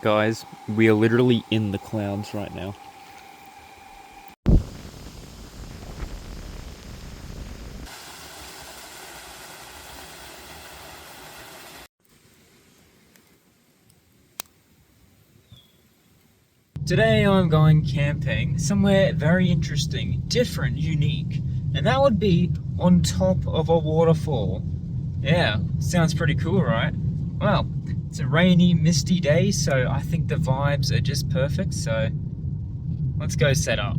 Guys, we are literally in the clouds right now. Today I'm going camping somewhere very interesting, different, unique, and that would be on top of a waterfall. Yeah, sounds pretty cool, right? Well, it's a rainy, misty day, so I think the vibes are just perfect, so let's go set up.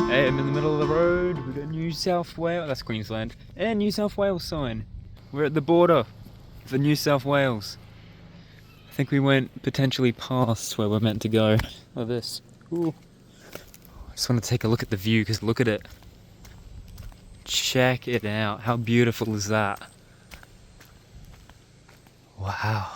Hey, I'm in the middle of the road. We've got New South Wales, that's Queensland, and New South Wales sign. We're at the border for New South Wales. I think we went potentially past where we're meant to go. Like this. Ooh. I just want to take a look at the view, because look at it. Check it out. How beautiful is that? Wow.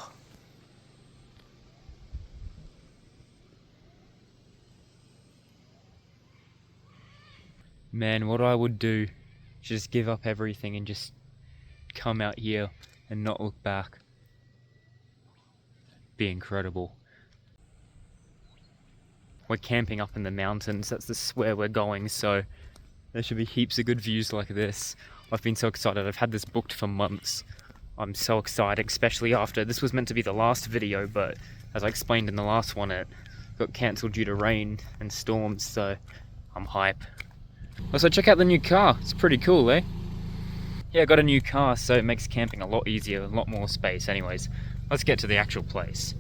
Man, what I would do is just give up everything and just come out here and not look back. Be incredible. We're camping up in the mountains, that's where we're going, so there should be heaps of good views like this. I've been so excited, I've had this booked for months. I'm so excited, especially after, this was meant to be the last video, but as I explained in the last one, it got cancelled due to rain and storms, so I'm hype. Also, check out the new car, it's pretty cool, eh? Yeah, I got a new car, so it makes camping a lot easier, a lot more space. Anyways, let's get to the actual place.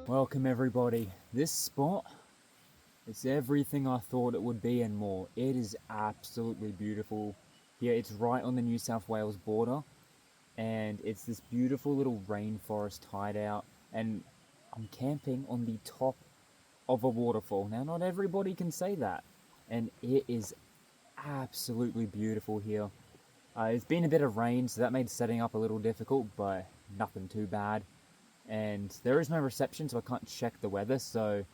Welcome everybody. This spot is everything I thought it would be and more. It is absolutely beautiful. Here it's right on the New South Wales border, and it's this beautiful little rainforest hideout, and I'm camping on the top of a waterfall. Now not everybody can say that, and it is absolutely beautiful here. It's been a bit of rain, so that made setting up a little difficult, but nothing too bad. And there is no reception, so I can't check the weather, so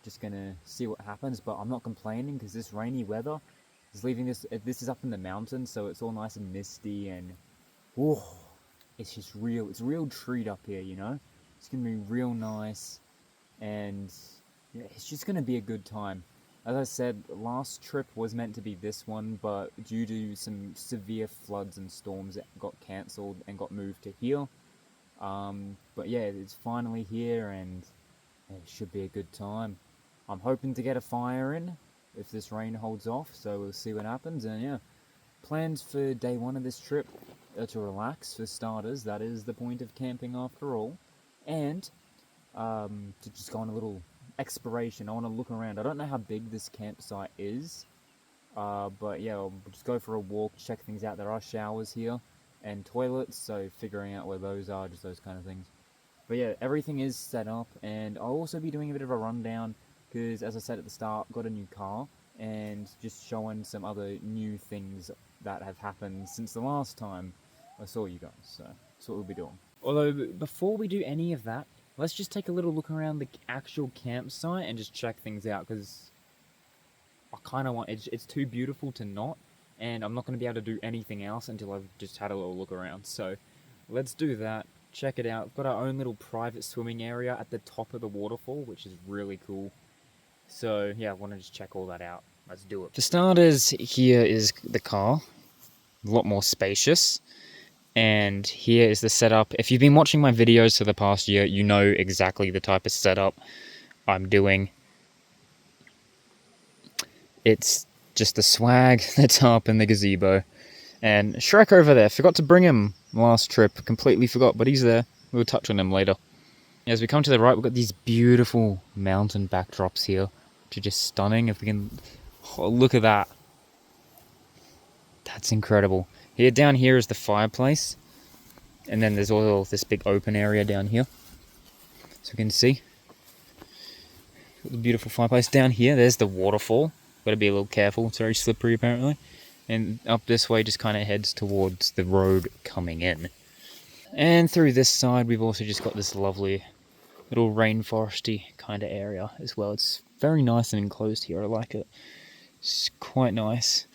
just gonna see what happens. But I'm not complaining, because this rainy weather is leaving this is up in the mountains, so it's all nice and misty, and whoa, it's just real, it's a real treat up here, you know. It's gonna be real nice, and yeah, it's just gonna be a good time. As I said, last trip was meant to be this one, but due to some severe floods and storms, it got cancelled and got moved to here. But yeah, it's finally here, and it should be a good time. I'm hoping to get a fire in if this rain holds off, so we'll see what happens. And yeah, plans for day one of this trip are to relax for starters. That is the point of camping after all. And to just go on a little exploration. I want to look around. I don't know how big this campsite is, but yeah, I'll just go for a walk, check things out. There are showers here and toilets, so figuring out where those are, just those kind of things. But yeah, everything is set up, and I'll also be doing a bit of a rundown, because as I said at the start, got a new car, and just showing some other new things that have happened since the last time I saw you guys, so that's what we'll be doing. Although, before we do any of that, let's just take a little look around the actual campsite and just check things out, because I kind of want, it's too beautiful to not, and I'm not going to be able to do anything else until I've just had a little look around. So let's do that, check it out. We've got our own little private swimming area at the top of the waterfall, which is really cool. So yeah, I want to just check all that out. Let's do it. For starters, here is the car, a lot more spacious. And here is the setup. If you've been watching my videos for the past year, you know exactly the type of setup I'm doing. It's just the swag, the top, and the gazebo. And Shrek over there, forgot to bring him last trip, completely forgot, but he's there. We'll touch on him later. As we come to the right, we've got these beautiful mountain backdrops here, which are just stunning. If we can, oh, look at that. That's incredible. Here, down here is the fireplace. And then there's all this big open area down here. So you can see. The beautiful fireplace. Down here, there's the waterfall. Gotta be a little careful, it's very slippery apparently. And up this way just kind of heads towards the road coming in. And through this side, we've also just got this lovely little rainforesty kind of area as well. It's very nice and enclosed here, I like it. It's quite nice.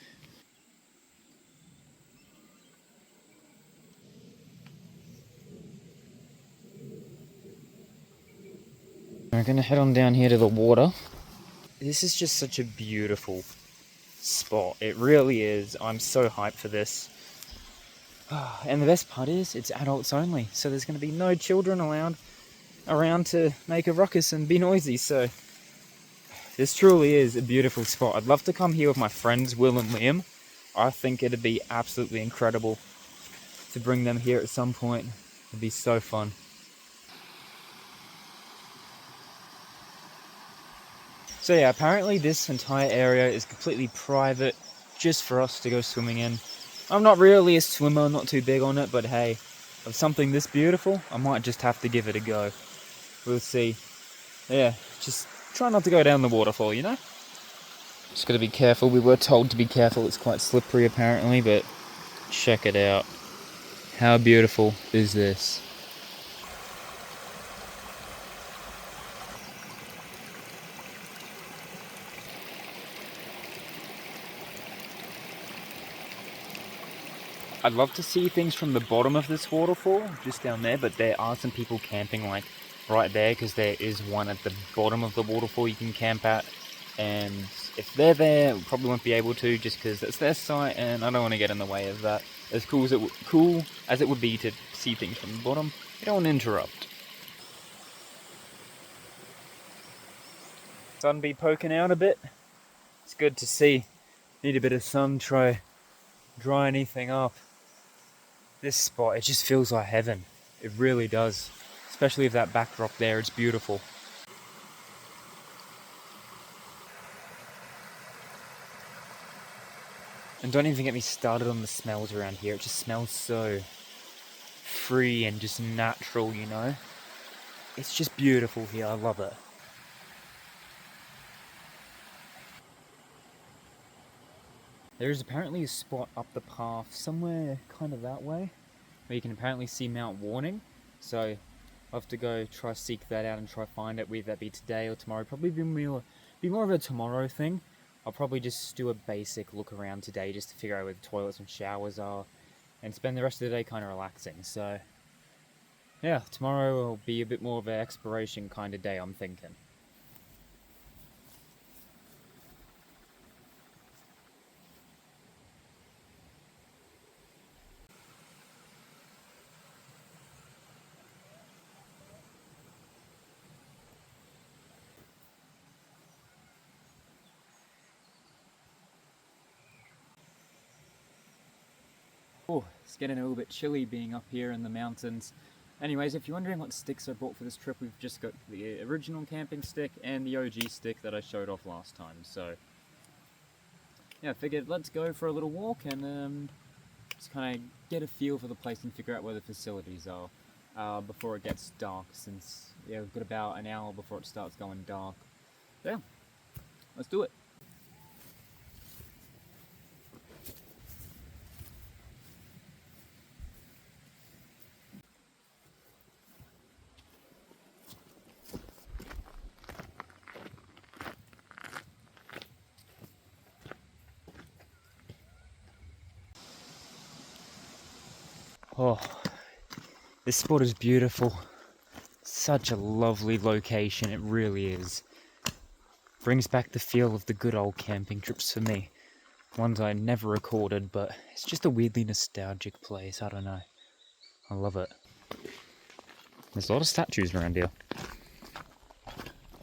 We're gonna head on down here to the water. This is just such a beautiful spot. It really is. I'm so hyped for this. And the best part is, it's adults only. So there's going to be no children allowed around to make a ruckus and be noisy. So this truly is a beautiful spot. I'd love to come here with my friends, Will and Liam. I think it'd be absolutely incredible to bring them here at some point. It'd be so fun. So yeah, apparently this entire area is completely private, just for us to go swimming in. I'm not really a swimmer, not too big on it, but hey, of something this beautiful, I might just have to give it a go. We'll see. Yeah, just try not to go down the waterfall, you know? Just gotta be careful. We were told to be careful. It's quite slippery apparently, but check it out. How beautiful is this? I'd love to see things from the bottom of this waterfall, just down there, but there are some people camping like right there, because there is one at the bottom of the waterfall you can camp at. And if they're there, we probably won't be able to, just because it's their site, and I don't want to get in the way of that. As cool as it would be to see things from the bottom, you don't want to interrupt. Sun be poking out a bit. It's good to see. Need a bit of sun, try dry anything up. This spot, it just feels like heaven. It really does. Especially with that backdrop there, it's beautiful. And don't even get me started on the smells around here. It just smells so free and just natural, you know? It's just beautiful here, I love it. There is apparently a spot up the path, somewhere kind of that way, where you can apparently see Mount Warning. So I'll have to go try seek that out and try find it, whether that be today or tomorrow. Probably be more of a tomorrow thing. I'll probably just do a basic look around today just to figure out where the toilets and showers are, and spend the rest of the day kind of relaxing. So yeah, tomorrow will be a bit more of an exploration kind of day, I'm thinking. Oh, it's getting a little bit chilly being up here in the mountains. Anyways, if you're wondering what sticks I bought for this trip, we've just got the original camping stick and the OG stick that I showed off last time. So yeah, I figured let's go for a little walk and just kind of get a feel for the place and figure out where the facilities are before it gets dark, since yeah, we've got about an hour before it starts going dark. So yeah, let's do it. Oh, this spot is beautiful. Such a lovely location, it really is. Brings back the feel of the good old camping trips for me. Ones I never recorded, but it's just a weirdly nostalgic place. I don't know. I love it. There's a lot of statues around here.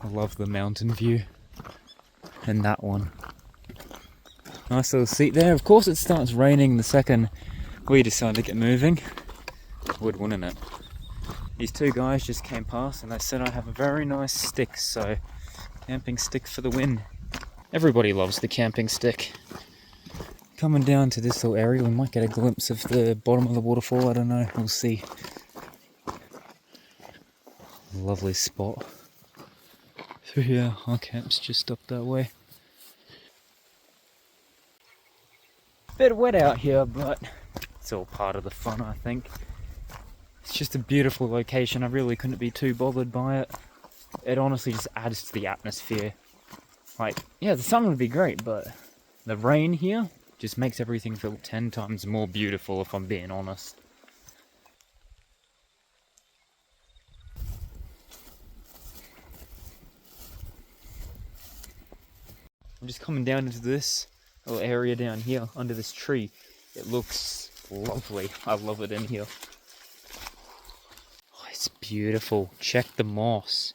I love the mountain view. And that one. Nice little seat there. Of course it starts raining the second we decide to get moving. Would, wouldn't it? These two guys just came past and they said I have a very nice stick, so camping stick for the win. Everybody loves the camping stick. Coming down to this little area, we might get a glimpse of the bottom of the waterfall, I don't know, we'll see. Lovely spot. So yeah, our camp's just up that way. Bit wet out here, but it's all part of the fun, I think. It's just a beautiful location, I really couldn't be too bothered by it. It honestly just adds to the atmosphere. Like, yeah, the sun would be great, but the rain here just makes everything feel 10 times more beautiful, if I'm being honest. I'm just coming down into this little area down here under this tree. It looks lovely. I love it in here. Oh, it's beautiful. Check the moss.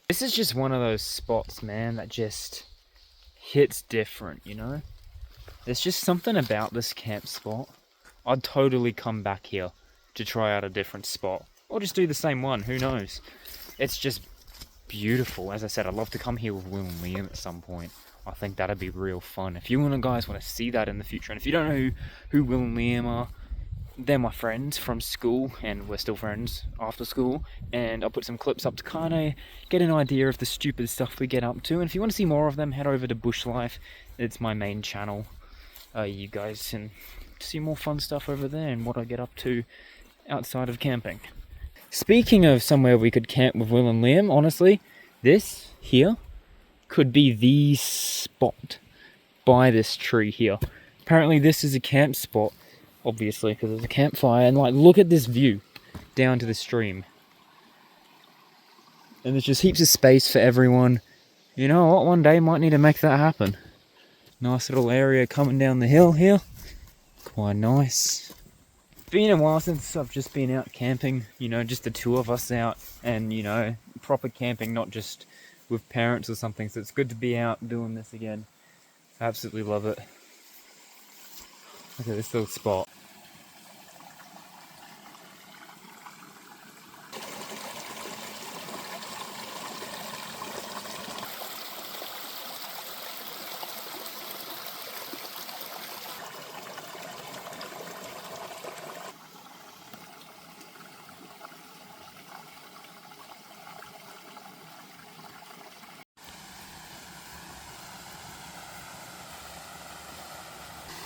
This is just one of those spots, man, that just hits different, you know? There's just something about this camp spot. I'd totally come back here to try out a different spot. Or just do the same one, who knows? It's just beautiful. As I said, I'd love to come here with Will and Liam at some point. I think that'd be real fun. If you guys want to see that in the future, and if you don't know who Will and Liam are, they're my friends from school, and we're still friends after school, and I'll put some clips up to kind of get an idea of the stupid stuff we get up to. And if you want to see more of them, head over to Bush Life. It's my main channel. You guys can see more fun stuff over there and what I get up to outside of camping. Speaking of somewhere we could camp with Will and Liam, honestly, this here could be the spot by this tree here. Apparently this is a camp spot, obviously, because there's a campfire, and like, look at this view down to the stream. And there's just heaps of space for everyone. You know what, one day might need to make that happen. Nice little area coming down the hill here. Quite nice. Been a while since I've just been out camping, you know, just the two of us out, and you know, proper camping, not just with parents or something, so it's good to be out doing this again. Absolutely love it. Look at this little spot.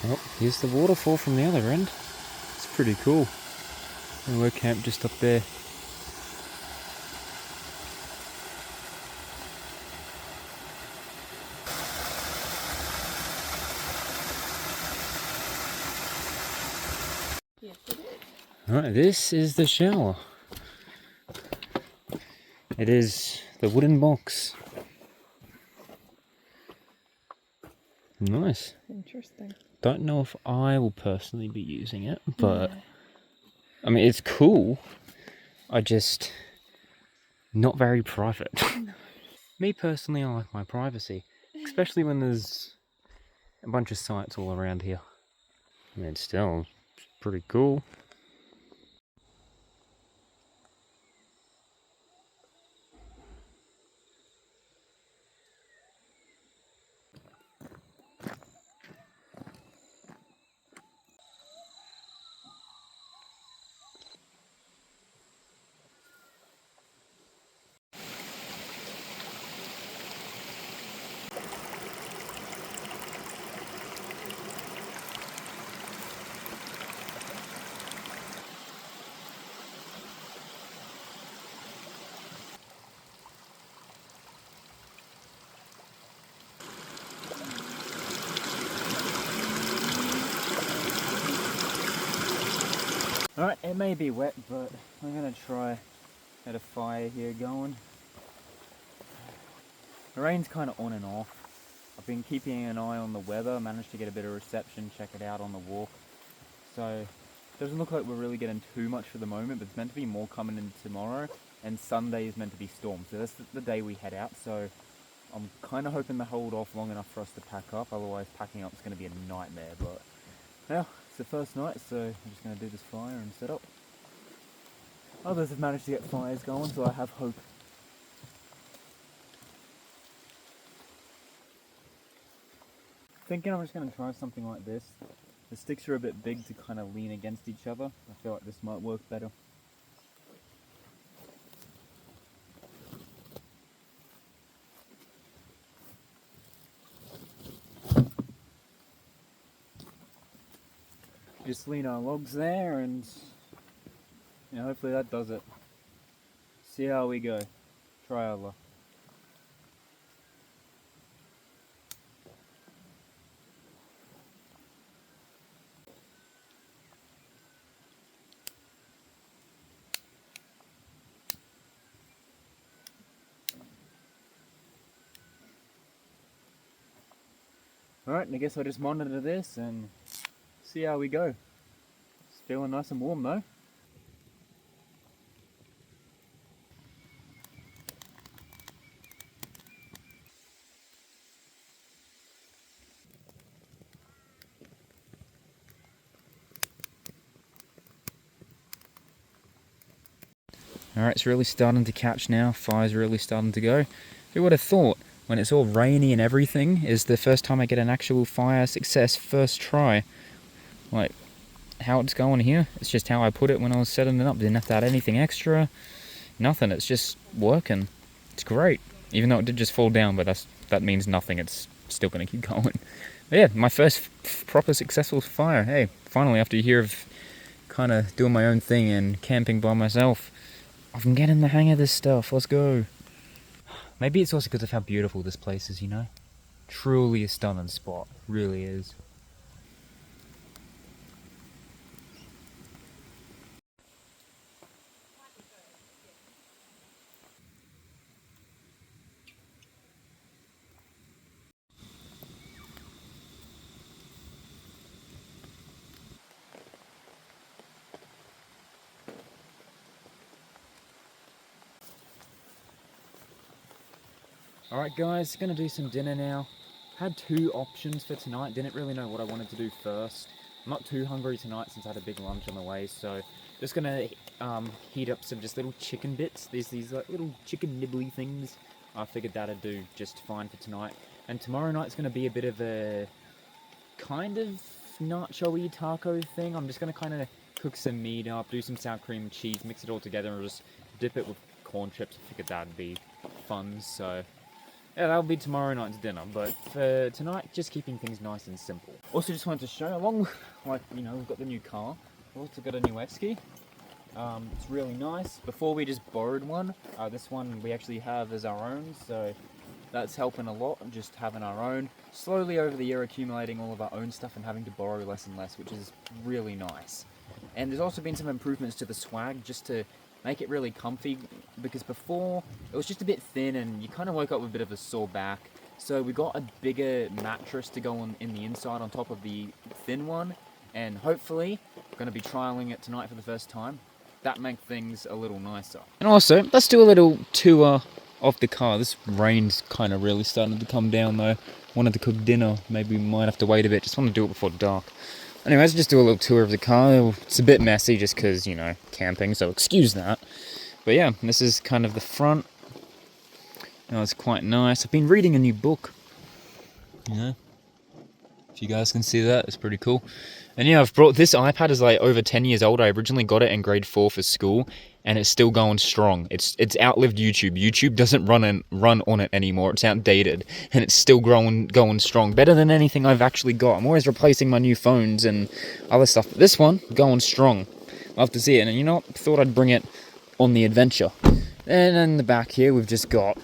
Oh, here's the waterfall from the other end. It's pretty cool. And we're camped just up there. Yes, it is. Alright, this is the shower. It is the wooden box. Nice. Interesting. Don't know if I will personally be using it, but I mean, it's cool. I just not very private. No. Me personally, I like my privacy, especially when there's a bunch of sites all around here. I mean, still, it's pretty cool. Alright, it may be wet, but I'm gonna try get a fire here going. The rain's kind of on and off. I've been keeping an eye on the weather, managed to get a bit of reception, check it out on the walk. So, it doesn't look like we're really getting too much for the moment, but it's meant to be more coming in tomorrow, and Sunday is meant to be storm. So that's the day we head out, so I'm kind of hoping to hold off long enough for us to pack up, otherwise packing up is going to be a nightmare. But yeah, it's the first night, so I'm just going to do this fire and set up. Others have managed to get fires going, so I have hope. Thinking I'm just going to try something like this. The sticks are a bit big to kind of lean against each other. I feel like this might work better. Just lean our logs there and hopefully that does it. See how we go. Try our luck. Alright, I guess I'll just monitor this and see how we go. It's feeling nice and warm though. Alright, it's really starting to catch now. Fire's really starting to go. Who would have thought, when it's all rainy and everything, is the first time I get an actual fire success first try. Like, how it's going here, it's just how I put it when I was setting it up. Didn't have to add anything extra. Nothing, it's just working. It's great. Even though it did just fall down, but that means nothing. It's still going to keep going. But yeah, my first proper successful fire. Hey, finally, after a year of kind of doing my own thing and camping by myself, I'm getting the hang of this stuff. Let's go. Maybe it's also because of how beautiful this place is, Truly a stunning spot. Really is. Alright guys, gonna do some dinner now. Had two options for tonight, didn't really know what I wanted to do first. I'm not too hungry tonight since I had a big lunch on the way, so just gonna heat up some just little chicken bits. There's these like little chicken nibbly things. I figured that'd do just fine for tonight. And tomorrow night's gonna be a bit of a kind of nacho-y taco thing. I'm just gonna kind of cook some meat up, do some sour cream and cheese, mix it all together and just dip it with corn chips. I figured that'd be fun, so yeah, that'll be tomorrow night's dinner, but for tonight, just keeping things nice and simple. Also just wanted to show, along, we've got the new car. We've also got a new F-ski. It's really nice. Before we just borrowed one. This one we actually have as our own, so that's helping a lot, just having our own. Slowly over the year accumulating all of our own stuff and having to borrow less and less, which is really nice. And there's also been some improvements to the swag, just to make it really comfy, because before it was just a bit thin and you kind of woke up with a bit of a sore back. So we got a bigger mattress to go on in the inside on top of the thin one, and hopefully we're going to be trialing it tonight for the first time. That makes things a little nicer. And also, let's do a little tour of the car. This rain's kind of really starting to come down though. Wanted to cook dinner, maybe we might have to wait a bit, just want to do it before dark. Anyways, just do a little tour of the car. It's a bit messy just because, camping, so excuse that. But yeah, this is kind of the front. It's quite nice. I've been reading a new book. If you guys can see that, it's pretty cool. And yeah, I've brought this iPad is like over 10 years old. I originally got it in grade 4 for school, and it's still going strong. It's outlived YouTube. YouTube doesn't run on it anymore. It's outdated, and it's still going strong. Better than anything I've actually got. I'm always replacing my new phones and other stuff. But this one, going strong. Love to see it. And you know what? Thought I'd bring it on the adventure. And in the back here, we've just got,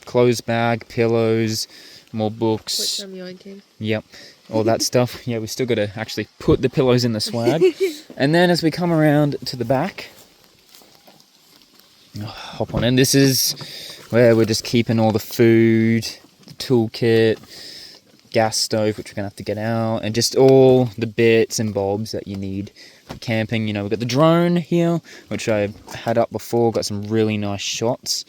clothes bag, pillows, more books. Which I'm yoinking. Yep. all that stuff. Yeah, we still got to actually put the pillows in the swag. And then as we come around to the back, hop on in. This is where we're just keeping all the food, the toolkit, gas stove, which we're gonna have to get out, and just all the bits and bobs that you need for camping. You know, we've got the drone here, which I had up before, got some really nice shots,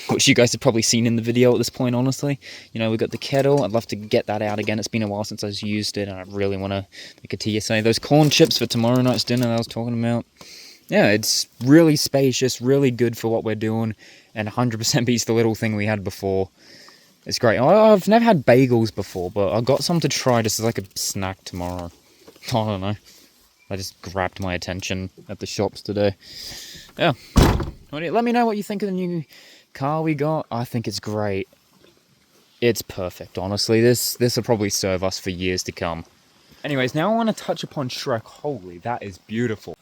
which you guys have probably seen in the video at this point, honestly. You know, we've got the kettle. I'd love to get that out again. It's been a while since I've used it, and I really want to make a TSA. Those corn chips for tomorrow night's dinner that I was talking about. Yeah, it's really spacious, really good for what we're doing, and 100% beats the little thing we had before. It's great. I've never had bagels before, but I got some to try just as like a snack tomorrow. I don't know. I just grabbed my attention at the shops today. Yeah. Let me know what you think of the new car we got. I think it's great. It's perfect, honestly. This will probably serve us for years to come. Anyways, now I want to touch upon Shrek. Holy, that is beautiful.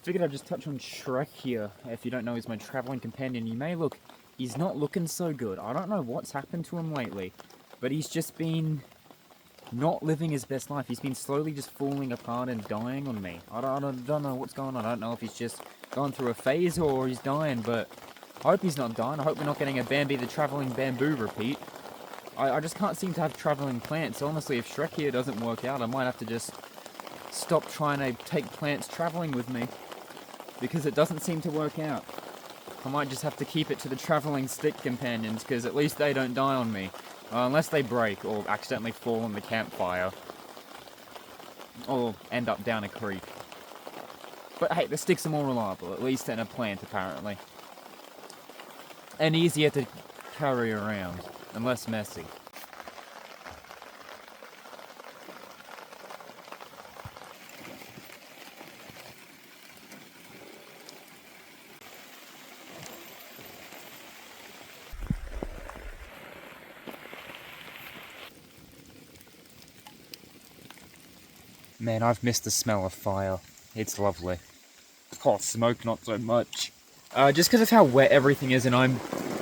Figured I'd just touch on Shrek here. If you don't know, he's my traveling companion. You may look, he's not looking so good. I don't know what's happened to him lately, but he's just been not living his best life. He's been slowly just falling apart and dying on me. I don't know what's going on. I don't know if he's just gone through a phase or he's dying, but I hope he's not dying. I hope we're not getting a Bambi the Traveling Bamboo repeat. I just can't seem to have traveling plants. Honestly, if Shrek here doesn't work out, I might have to just stop trying to take plants traveling with me, because it doesn't seem to work out. I might just have to keep it to the travelling stick companions, because at least they don't die on me. Unless they break, or accidentally fall on the campfire. Or end up down a creek. But hey, the sticks are more reliable, at least than a plant, apparently. And easier to carry around, and less messy. Man, I've missed the smell of fire. It's lovely. Oh, smoke not so much. Just because of how wet everything is, and I'm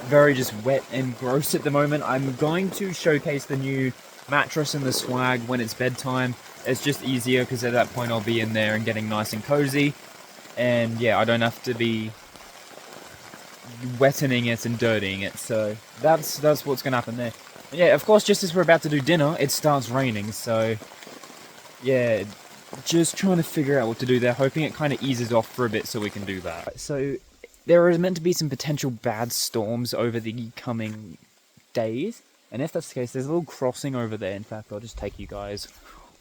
very just wet and gross at the moment, I'm going to showcase the new mattress and the swag when it's bedtime. It's just easier because at that point I'll be in there and getting nice and cozy. And yeah, I don't have to be wettening it and dirtying it, so that's what's going to happen there. And yeah, of course, just as we're about to do dinner, it starts raining, so yeah, just trying to figure out what to do there, hoping it kind of eases off for a bit so we can do that. So there is meant to be some potential bad storms over the coming days, and if that's the case, there's a little crossing over there. In fact, I'll just take you guys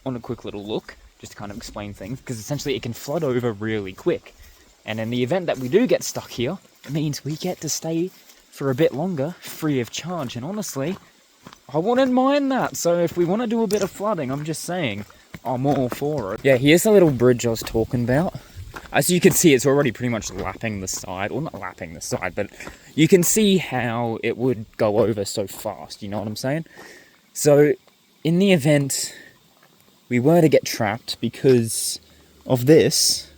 on a quick little look, just to kind of explain things, because essentially it can flood over really quick. And in the event that we do get stuck here, it means we get to stay for a bit longer, free of charge, and honestly, I wouldn't mind that. So if we want to do a bit of flooding, I'm just saying, I'm all for it. Yeah, here's the little bridge I was talking about. As you can see, it's already pretty much lapping the side. Well, not lapping the side, but you can see how it would go over so fast, you know what I'm saying? So, in the event we were to get trapped because of this,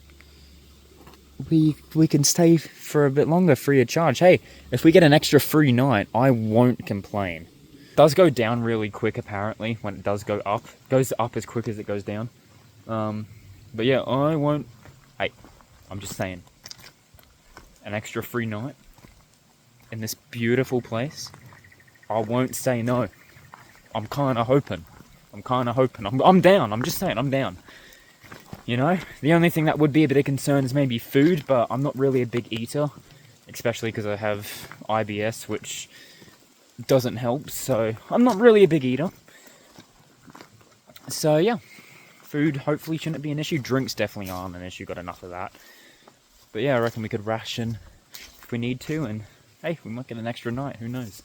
we can stay for a bit longer free of charge. Hey, if we get an extra free night, I won't complain. It does go down really quick, apparently, when it does go up. It goes up as quick as it goes down. But yeah, I won't... Hey, I'm just saying. An extra free night in this beautiful place, I won't say no. I'm kind of hoping. I'm down. I'm just saying, I'm down. You know, the only thing that would be a bit of concern is maybe food, but I'm not really a big eater, especially because I have IBS, which doesn't help, so I'm not really a big eater. So yeah, food hopefully shouldn't be an issue. Drinks definitely aren't an issue, got enough of that. But yeah, I reckon we could ration if we need to, and hey, we might get an extra night, who knows.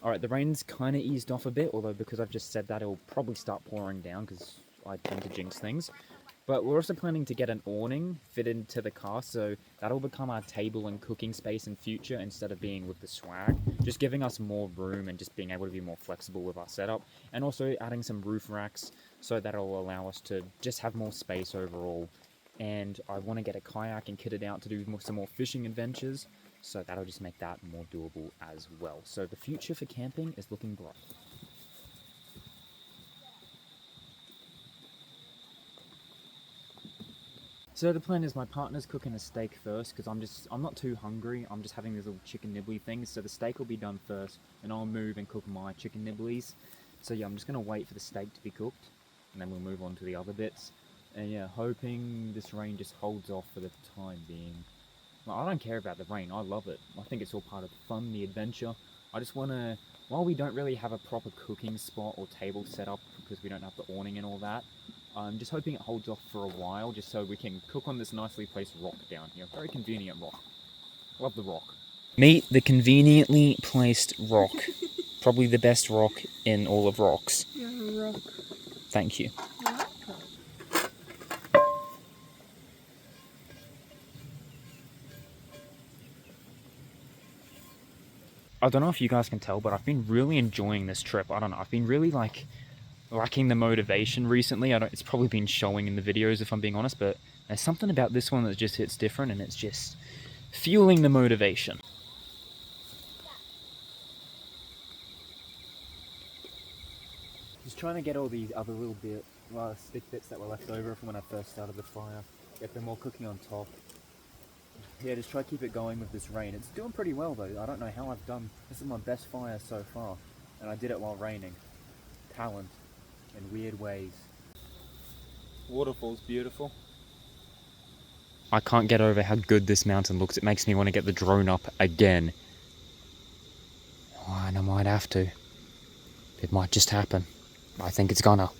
Alright, the rain's kind of eased off a bit, although because I've just said that, it'll probably start pouring down, because I tend to jinx things. But we're also planning to get an awning fit into the car, so that'll become our table and cooking space in future instead of being with the swag. Just giving us more room and just being able to be more flexible with our setup. And also adding some roof racks so that'll allow us to just have more space overall and I want to get a kayak and kit it out to do some more fishing adventures, so that'll just make that more doable as well. So the future for camping is looking bright. So the plan is my partner's cooking a steak first, because I'm not too hungry. I'm just having these little chicken nibbly things, so the steak will be done first, and I'll move and cook my chicken nibblies. So yeah, I'm just gonna wait for the steak to be cooked, and then we'll move on to the other bits. And yeah, hoping this rain just holds off for the time being. Well, I don't care about the rain, I love it. I think it's all part of the fun, the adventure. I just wanna, while we don't really have a proper cooking spot or table set up because we don't have the awning and all that, I'm just hoping it holds off for a while, just so we can cook on this nicely placed rock down here. Very convenient rock. Love the rock. Meet the conveniently placed rock. Probably the best rock in all of rocks. You're a rock. Thank you. I don't know if you guys can tell, but I've been really enjoying this trip. I don't know, I've been really lacking the motivation recently. It's probably been showing in the videos if I'm being honest, but there's something about this one that just hits different, and it's just fueling the motivation. Just trying to get all these other little stick bits that were left over from when I first started the fire, get them all cooking on top. Yeah, just try to keep it going with this rain. It's doing pretty well though. I don't know how I've done. This is my best fire so far, and I did it while raining. Talent in weird ways. Waterfall's beautiful. I can't get over how good this mountain looks. It makes me want to get the drone up again. Oh, and I might have to. It might just happen. I think it's gonna.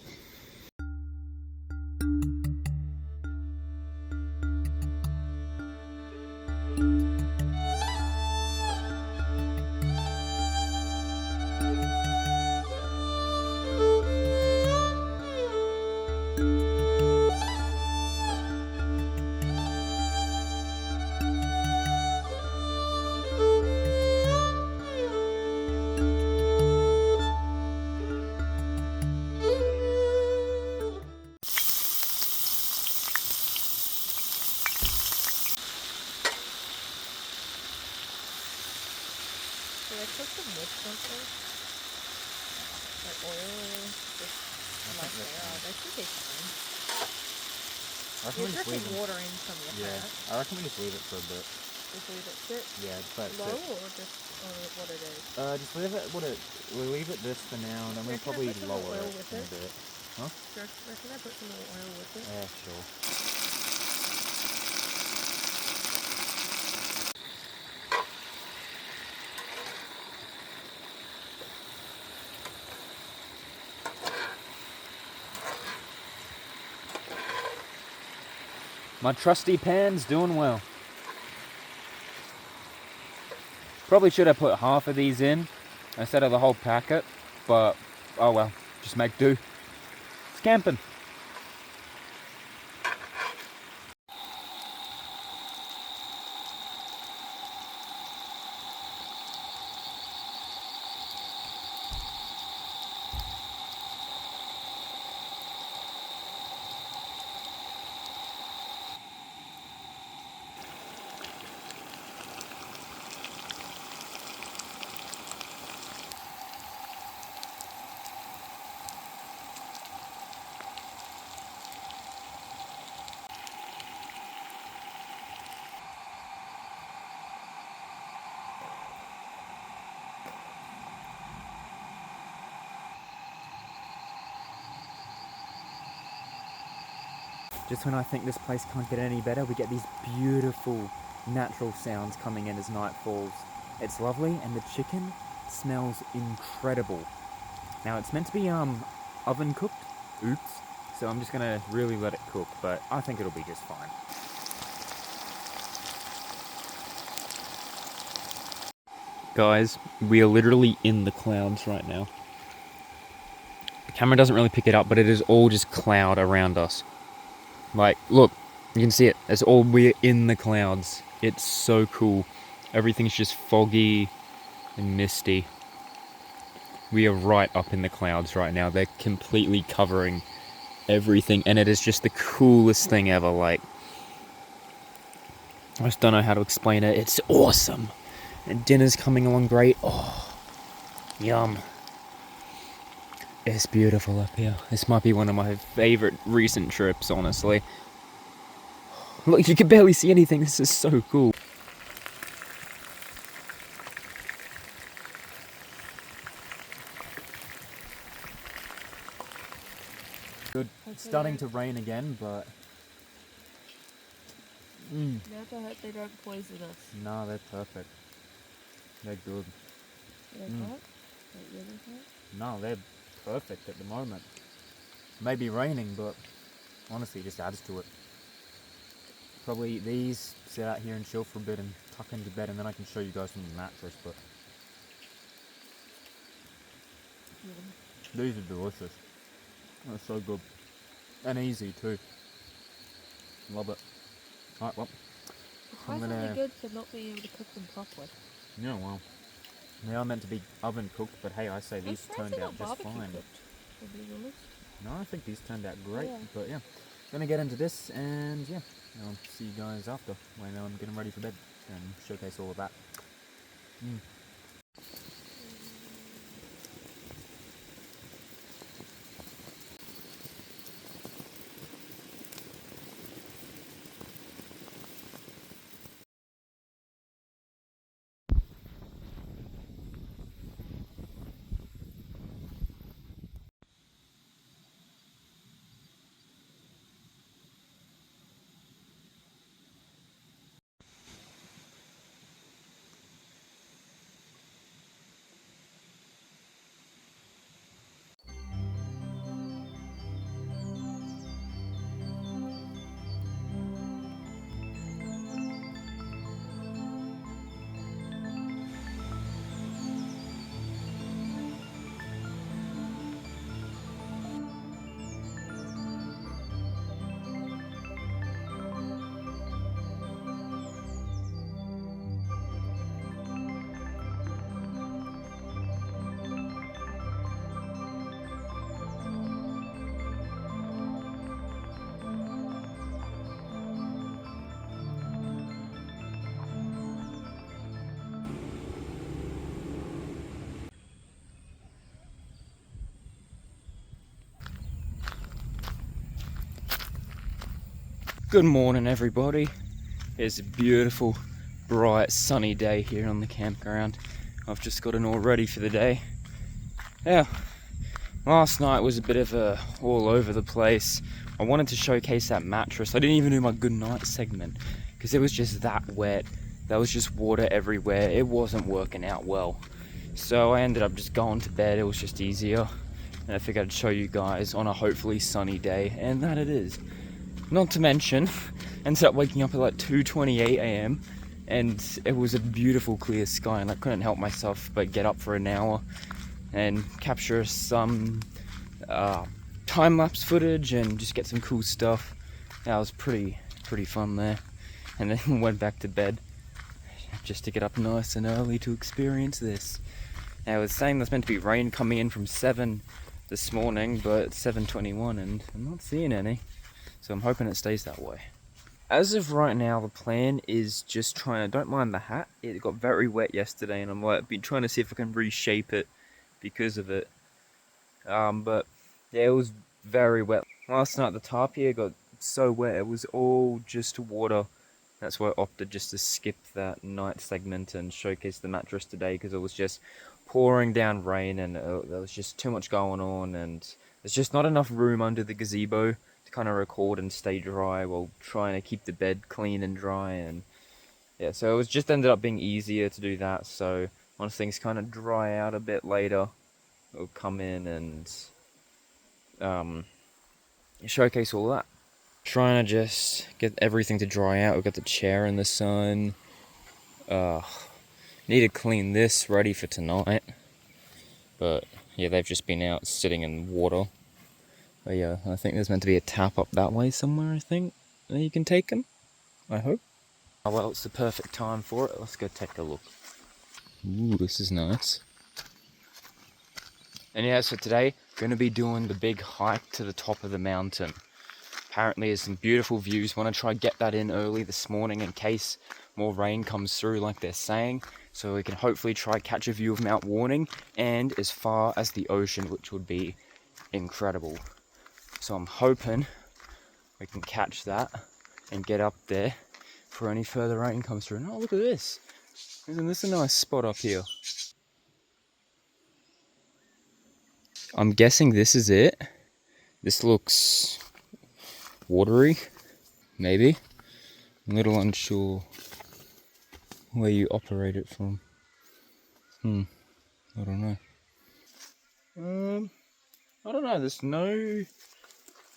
Should I put some with something? Like oil? Just mascara? That should be fine. You're drinking water in from your hat. I reckon we just leave it for a bit. Just leave it sit? Yeah, but low or just what it is? just leave it we'll leave it this for now, and then we'll probably lower it in a bit. Huh? Reckon I put some more oil with it? Yeah, sure. My trusty pan's doing well. Probably should have put half of these in instead of the whole packet, but oh well, just make do. It's camping. Just when I think this place can't get any better, we get these beautiful natural sounds coming in as night falls. It's lovely, and the chicken smells incredible. Now it's meant to be oven cooked, oops, so I'm just gonna really let it cook, but I think it'll be just fine. Guys, we are literally in the clouds right now. The camera doesn't really pick it up, but it is all just cloud around us. Like, look, you can see it. We're in the clouds. It's so cool. Everything's just foggy and misty. We are right up in the clouds right now. They're completely covering everything, and it is just the coolest thing ever. Like, I just don't know how to explain it. It's awesome. And dinner's coming along great. Oh, yum. It's beautiful up here. This might be one of my favourite recent trips, honestly. Look, you can barely see anything. This is so cool. Good. It's starting to rain again, but... You have to hope they don't poison us. No, they're perfect. They're good. They're what? Like the other side? No, they're perfect at the moment. Maybe raining, but honestly, it just adds to it. Probably these sit out here and chill for a bit and tuck into bed, and then I can show you guys from the mattress. But these are delicious. They're so good and easy too. Love it. Alright, well, I'm gonna. Good for not being able to cook them properly. Yeah, well, they are meant to be oven cooked, but hey, I say these turned out just fine. No, I think these turned out great. Yeah. But yeah, gonna get into this, and yeah, I'll see you guys after when I'm getting ready for bed and showcase all of that. Good morning, everybody. It's a beautiful, bright, sunny day here on the campground. I've just gotten all ready for the day. Yeah, last night was a bit of a all over the place. I wanted to showcase that mattress. I didn't even do my good night segment because it was just that wet. There was just water everywhere. It wasn't working out well. So I ended up just going to bed. It was just easier. And I figured I'd show you guys on a hopefully sunny day, and that it is. Not to mention, ended up waking up at like 2:28 a.m. and it was a beautiful clear sky, and I couldn't help myself but get up for an hour and capture some time-lapse footage and just get some cool stuff. That was pretty fun there. And then went back to bed just to get up nice and early to experience this. Now, it was saying there's meant to be rain coming in from 7 this morning, but it's 7:21 and I'm not seeing any. So I'm hoping it stays that way. As of right now, the plan is just trying to, don't mind the hat, it got very wet yesterday and I'm like, been trying to see if I can reshape it because of it. But yeah, it was very wet. Last night the tarp here got so wet, it was all just water. That's why I opted just to skip that night segment and showcase the mattress today, because it was just pouring down rain and there was just too much going on, and there's just not enough room under the gazebo to kind of record and stay dry while trying to keep the bed clean and dry. And yeah, so it was just ended up being easier to do that. So once things kind of dry out a bit later, it'll come in and showcase all that. Trying to just get everything to dry out. We've got the chair in the sun. Need to clean this ready for tonight. But yeah, they've just been out sitting in water. But yeah, I think there's meant to be a tap up that way somewhere, I think. And you can take them, I hope. Oh well, it's the perfect time for it. Let's go take a look. Ooh, this is nice. And yeah, so today, going to be doing the big hike to the top of the mountain. Apparently there's some beautiful views. Want to try get that in early this morning in case more rain comes through like they're saying. So we can hopefully try catch a view of Mount Warning and as far as the ocean, which would be incredible. So I'm hoping we can catch that and get up there before any further rain comes through. And oh, look at this. Isn't this a nice spot up here? I'm guessing this is it. This looks watery, maybe. I'm a little unsure where you operate it from. I don't know. I don't know. There's no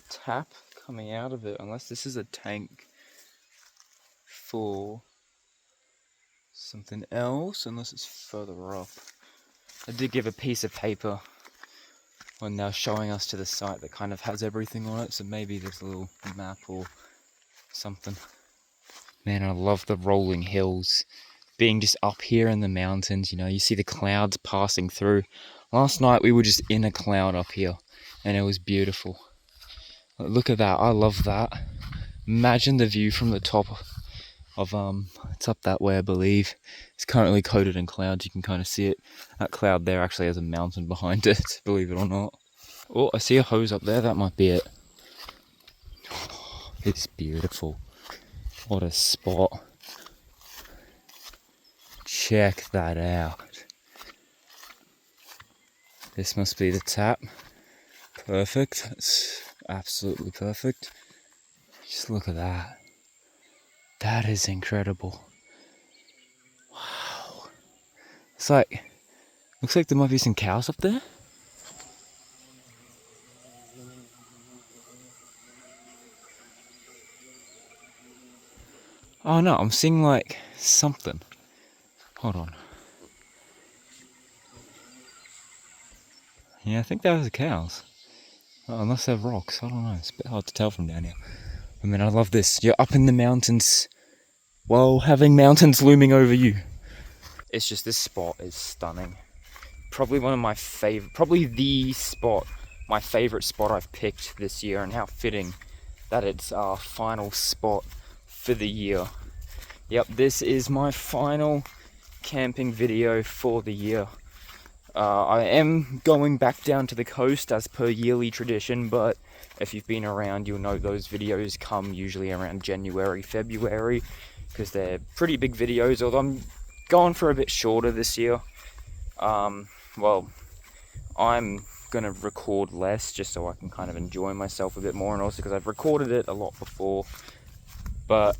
tap coming out of it unless this is a tank for something else, unless it's further up. I did give a piece of paper when they're showing us to the site that kind of has everything on it, so maybe there's a little map or something. Man, I love the rolling hills. Being just up here in the mountains, you know, you see the clouds passing through. Last night we were just in a cloud up here and it was beautiful. Look at that, I love that. Imagine the view from the top of, it's up that way I believe. It's currently coated in clouds, you can kind of see it. That cloud there actually has a mountain behind it, believe it or not. Oh, I see a hose up there, that might be it. It's beautiful. What a spot. Check that out. This must be the tap. Perfect. That's absolutely perfect. Just look at that. That is incredible. Wow. It's like, looks like there might be some cows up there. Oh no, I'm seeing like something. Hold on. Yeah, I think that was the cows. Oh, unless they're rocks, I don't know. It's a bit hard to tell from down here. I mean, I love this. You're up in the mountains while having mountains looming over you. It's just, this spot is stunning. Probably one of my favorite, probably the spot, my favorite spot I've picked this year, and how fitting that it's our final spot for the year. Yep, this is my final camping video for the year. I am going back down to the coast as per yearly tradition, but if you've been around, you'll know those videos come usually around January, February, because they're pretty big videos, although I'm going for a bit shorter this year. Well, I'm going to record less just so I can kind of enjoy myself a bit more, and also because I've recorded it a lot before, but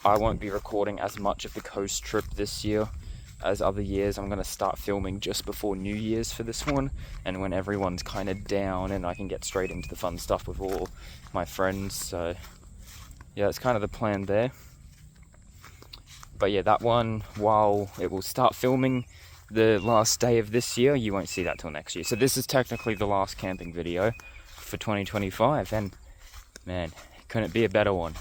I won't be recording as much of the coast trip this year as other years. I'm going to start filming just before New Year's for this one, and when everyone's kind of down and I can get straight into the fun stuff with all my friends. So yeah, that's kind of the plan there. But yeah, that one, while it will start filming the last day of this year, you won't see that till next year. So this is technically the last camping video for 2025, and man, couldn't be a better one.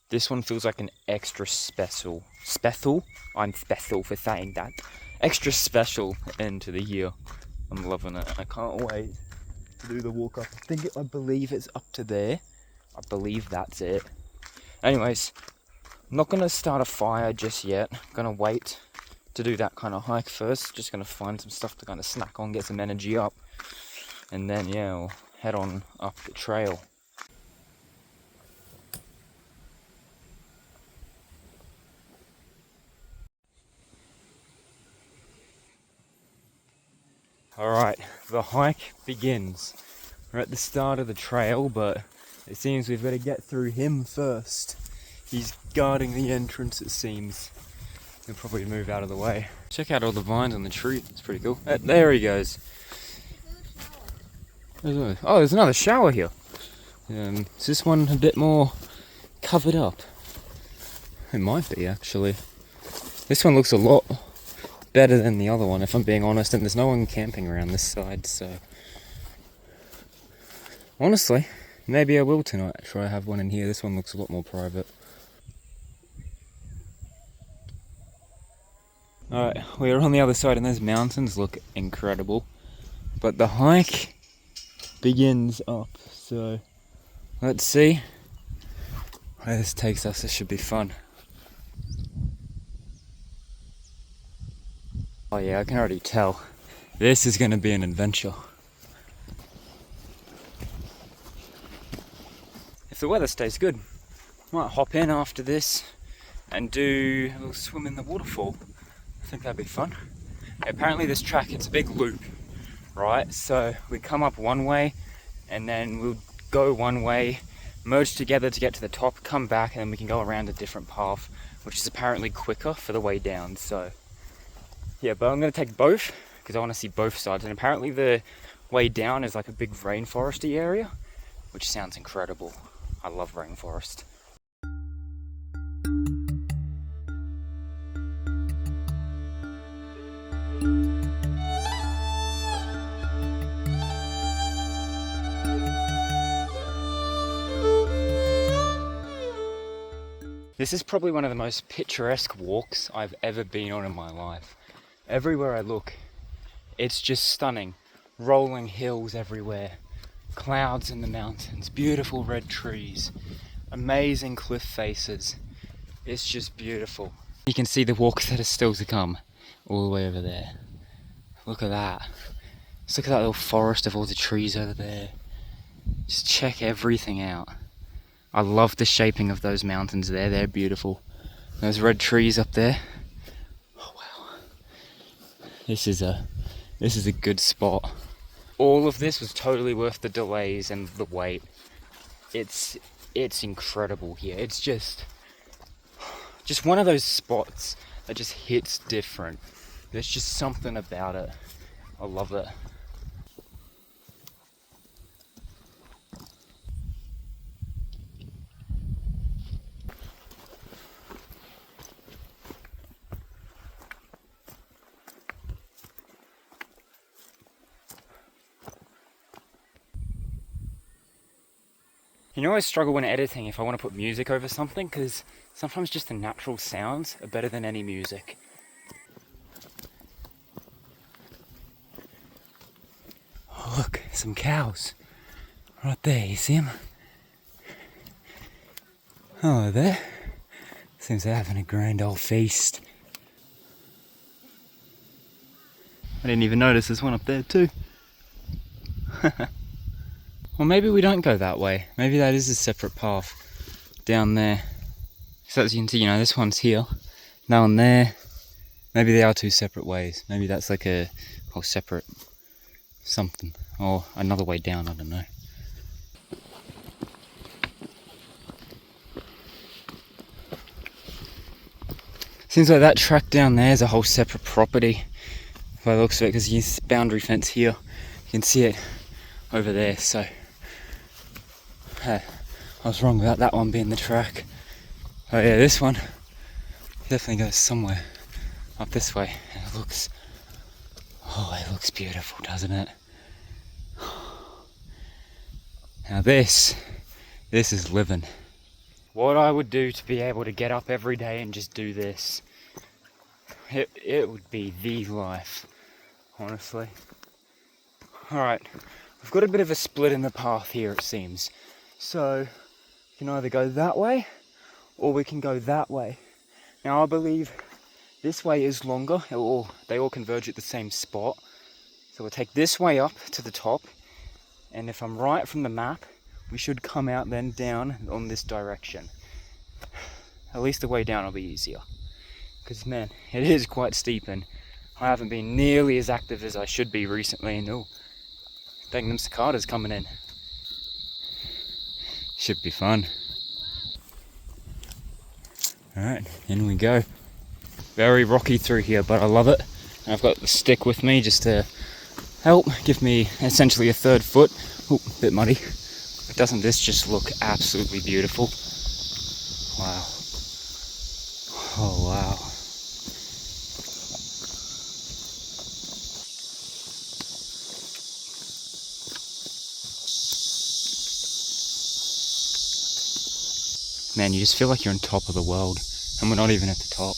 This one feels like an extra special. I'm special for saying that. Extra special end to the year. I'm loving it. I can't wait to do the walk up. I believe it's up to there. I believe that's it. Anyways, I'm not gonna start a fire just yet. I'm gonna wait to do that kind of hike first. Just gonna find some stuff to kind of snack on, get some energy up, and then yeah, we'll head on up the trail. Alright, the hike begins. We're at the start of the trail, but it seems we've got to get through him first. He's guarding the entrance, it seems. He'll probably move out of the way. Check out all the vines on the tree, it's pretty cool. There he goes. Oh, there's another shower here. Is this one a bit more covered up? It might be, actually. This one looks a lot better than the other one, if I'm being honest, and there's no one camping around this side, so honestly, maybe I will tonight try to have one in here. This one looks a lot more private. Alright, we're on the other side and those mountains look incredible. but the hike begins up, so let's see where this takes us. This should be fun. Oh yeah, I can already tell this is going to be an adventure. If the weather stays good, I might hop in after this and do a little swim in the waterfall. I think that'd be fun. Apparently this track, it's a big loop, right? So we come up one way and then we'll go one way, merge together to get to the top, come back, and then we can go around a different path, which is apparently quicker for the way down. So yeah, but I'm going to take both because I want to see both sides. And apparently the way down is like a big rainforesty area, which sounds incredible. I love rainforest. This is probably one of the most picturesque walks I've ever been on in my life. Everywhere I look, it's just stunning. Rolling hills everywhere, clouds in the mountains, beautiful red trees, amazing cliff faces. It's just beautiful. You can see the walk that is still to come, all the way over there. Look at that. Just look at that little forest of all the trees over there. Just check everything out. I love the shaping of those mountains there, they're beautiful. Those red trees up there. Oh wow. This is a good spot. All of this was totally worth the delays and the wait. It's incredible here. It's just one of those spots that just hits different. There's just something about it. I love it. You know, I struggle when editing if I want to put music over something, because sometimes just the natural sounds are better than any music. Oh, look, some cows. Right there, you see them? Oh, there. Seems they're having a grand old feast. I didn't even notice there's one up there too. Well, maybe we don't go that way. Maybe that is a separate path down there. So as you can see, you know, this one's here, that one there. Maybe they are two separate ways. Maybe that's like a whole separate something, or another way down, I don't know. Seems like that track down there is a whole separate property by the looks of it, because you see the boundary fence here. You can see it over there, so I was wrong about that one being the track. Oh yeah, this one definitely goes somewhere up this way. And it looks beautiful, doesn't it? Now this is living. What I would do to be able to get up every day and just do this, it would be the life, honestly. Alright, we've got a bit of a split in the path here, it seems. So, you can either go that way, or we can go that way. Now I believe this way is longer, they all converge at the same spot. So we'll take this way up to the top, and if I'm right from the map, we should come out then down on this direction. At least the way down will be easier. Because man, it is quite steep, and I haven't been nearly as active as I should be recently, and dang, them cicadas coming in. Should be fun. Alright, in we go. Very rocky through here, but I love it. And I've got the stick with me just to help give me essentially a third foot. Ooh, a bit muddy. But doesn't this just look absolutely beautiful? Wow. Oh wow. Man, you just feel like you're on top of the world, and we're not even at the top,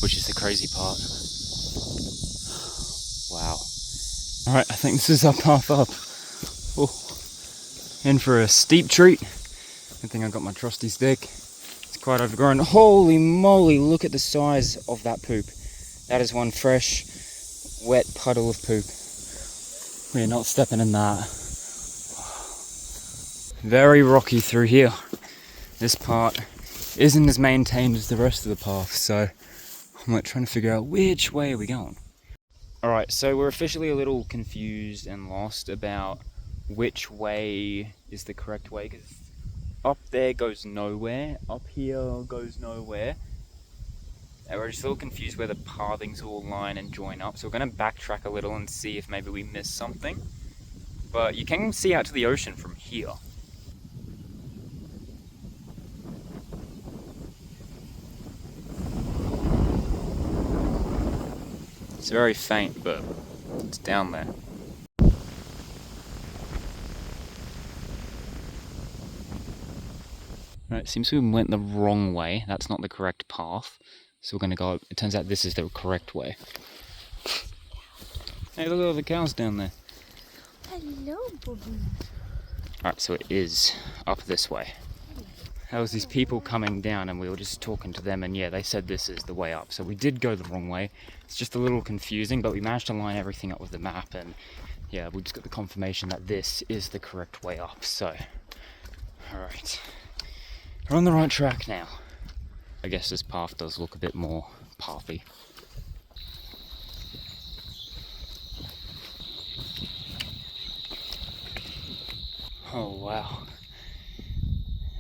which is the crazy part. Wow. Alright, I think this is our path up. Oh, in for a steep treat. Good thing I got my trusty stick. It's quite overgrown. Holy moly, look at the size of that poop. That is one fresh, wet puddle of poop. We're not stepping in that. Very rocky through here. This part isn't as maintained as the rest of the path, so I'm like trying to figure out which way are we going. Alright, so we're officially a little confused and lost about which way is the correct way, because up there goes nowhere, up here goes nowhere. And we're just a little confused where the pathings all line and join up, so we're going to backtrack a little and see if maybe we missed something. But you can see out to the ocean from here. It's very faint, but it's down there. Right, it seems we went the wrong way. That's not the correct path. So we're going to go... It turns out this is the correct way. Hey, look at all the cows down there. Hello, Bobby. Alright, so it is up this way. There was these people coming down and we were just talking to them, and yeah, they said this is the way up. So we did go the wrong way. It's just a little confusing, but we managed to line everything up with the map, and yeah, we just got the confirmation that this is the correct way up. So, alright. We're on the right track now. I guess this path does look a bit more pathy. Oh wow.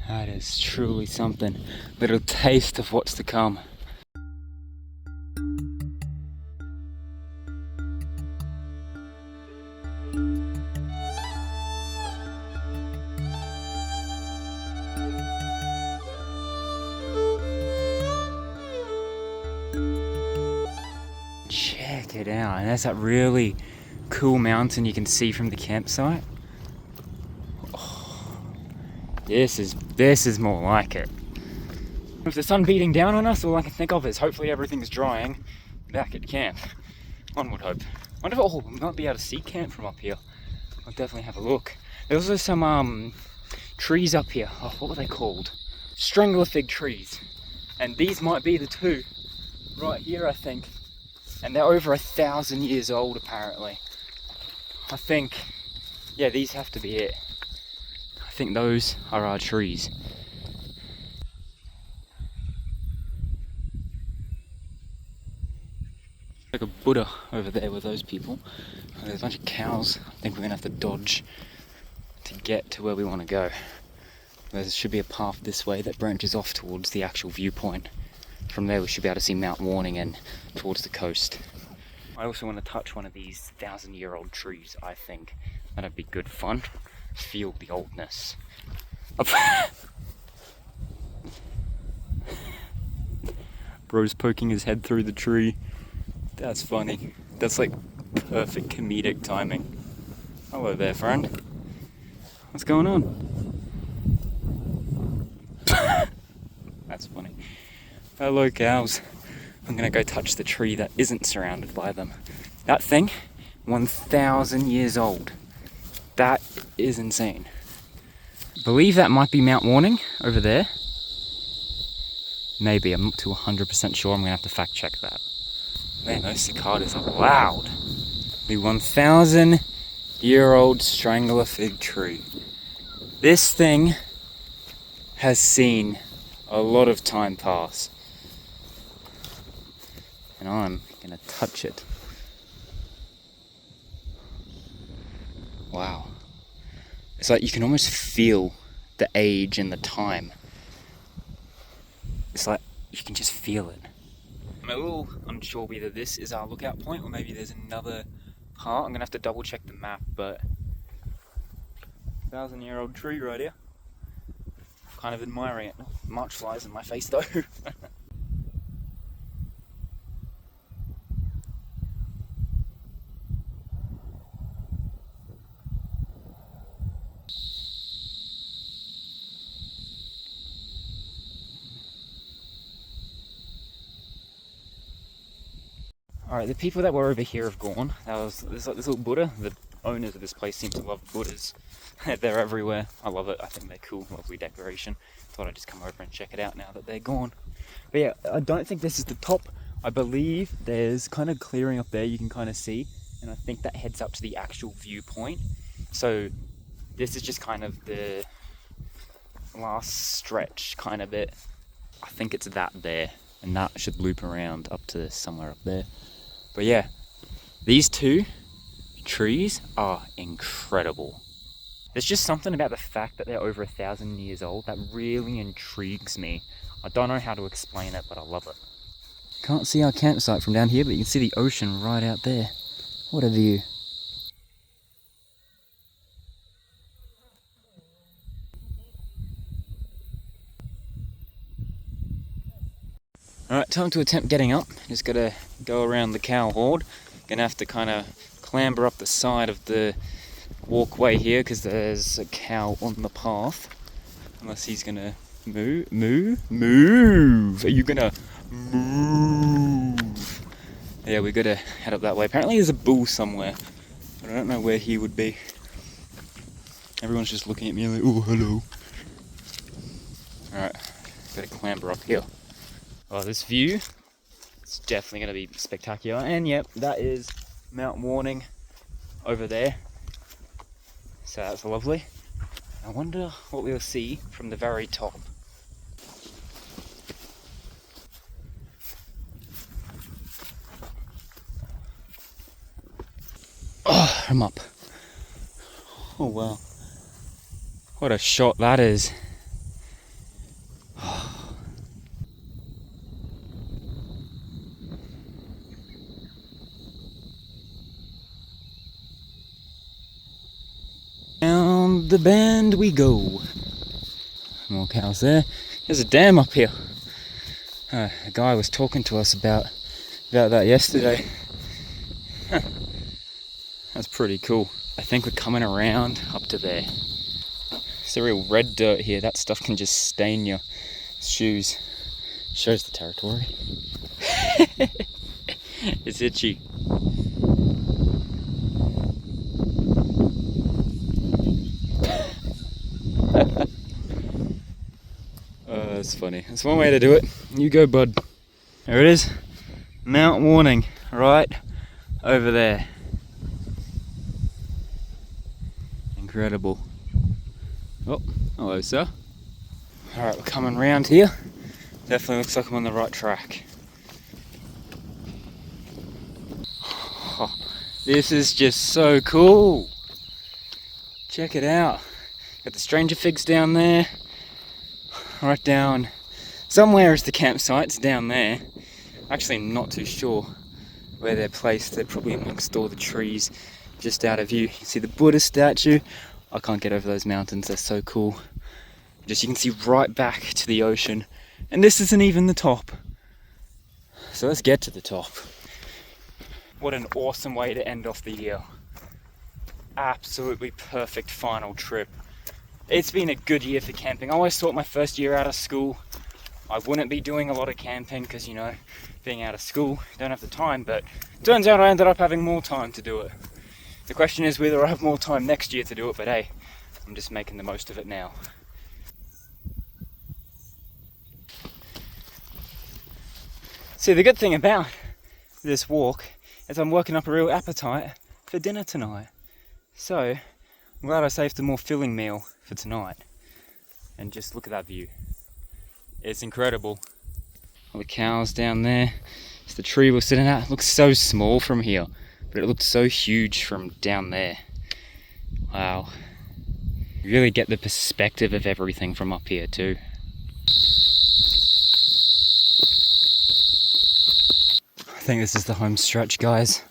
That is truly something. Little taste of what's to come. Check it out. And there's that really cool mountain you can see from the campsite. Oh, this is more like it. With the sun beating down on us, all I can think of is hopefully everything's drying back at camp. One would hope. Wonder if we might be able to see camp from up here. I'll definitely have a look. There's also some trees up here. Oh, what were they called? Strangler fig trees. And these might be the two right here, I think. And they're over 1,000 years old, apparently. I think, yeah, these have to be it. I think those are our trees. Like a Buddha over there with those people. There's a bunch of cows. I think we're gonna have to dodge to get to where we want to go. There should be a path this way that branches off towards the actual viewpoint. From there we should be able to see Mount Warning and towards the coast. I also want to touch one of these 1,000-year-old trees. I think that'd be good fun. Feel the oldness. Bro's poking his head through the tree. That's funny. That's like perfect comedic timing. Hello there, friend. What's going on? That's funny. Hello, cows. I'm gonna go touch the tree that isn't surrounded by them. That thing, 1,000 years old. That is insane. I believe that might be Mount Warning over there. Maybe, I'm not too 100% sure. I'm gonna have to fact check that. Man, those cicadas are loud. The 1,000-year-old strangler fig tree. This thing has seen a lot of time pass. And I'm gonna touch it. Wow. It's like you can almost feel the age and the time. It's like you can just feel it. I'm a little unsure whether this is our lookout point or maybe there's another part. I'm gonna have to double check the map, but 1,000-year-old tree right here. Kind of admiring it. March flies in my face though. Alright, the people that were over here have gone. There's like this little Buddha. The owners of this place seem to love Buddhas. They're everywhere. I love it. I think they're cool. Lovely decoration. Thought I'd just come over and check it out now that they're gone. But yeah, I don't think this is the top. I believe there's kind of clearing up there you can kind of see. And I think that heads up to the actual viewpoint. So this is just kind of the last stretch kind of bit. I think it's that there. And that should loop around up to somewhere up there. But yeah, these two trees are incredible. There's just something about the fact that they're over 1,000 years old that really intrigues me. I don't know how to explain it, but I love it. Can't see our campsite from down here, but you can see the ocean right out there. What a view. Alright, time to attempt getting up. Just gotta go around the cow horde. Gonna have to kind of clamber up the side of the walkway here because there's a cow on the path. Unless he's gonna move. Are you gonna move? Yeah, we gotta head up that way. Apparently there's a bull somewhere, but I don't know where he would be. Everyone's just looking at me like, oh, hello. Alright, gotta clamber up here. Oh, this view, it's definitely going to be spectacular. And yep, that is Mount Warning over there. So that's lovely. I wonder what we'll see from the very top. Oh, I'm up. Oh wow. What a shot that is. Down the bend we go. More cows there. There's a dam up here. A guy was talking to us about that yesterday. That's pretty cool. I think we're coming around up to there. It's a real red dirt here. That stuff can just stain your shoes. Shows the territory. It's itchy. Oh, that's funny. That's one way to do it. You go, bud. There it is. Mount Warning, right over there. Incredible. Oh, hello, sir. Alright, we're coming round here. Definitely looks like I'm on the right track. Oh, this is just so cool. Check it out. Got the stranger figs down there. Right down. Somewhere is the campsite. It's down there. Actually, I'm not too sure where they're placed. They're probably amongst all the trees just out of view. You can see the Buddha statue. I can't get over those mountains. They're so cool. Just you can see right back to the ocean. And this isn't even the top. So let's get to the top. What an awesome way to end off the year. Absolutely perfect final trip. It's been a good year for camping. I always thought my first year out of school I wouldn't be doing a lot of camping because, you know, being out of school, don't have the time, but turns out I ended up having more time to do it. The question is whether I have more time next year to do it, but hey, I'm just making the most of it now. See, the good thing about this walk is I'm working up a real appetite for dinner tonight. So, I'm glad I saved a more filling meal for tonight. And just look at that view. It's incredible. All the cows down there. It's the tree we're sitting at. It looks so small from here, but it looked so huge from down there. Wow. You really get the perspective of everything from up here too. I think this is the home stretch, guys.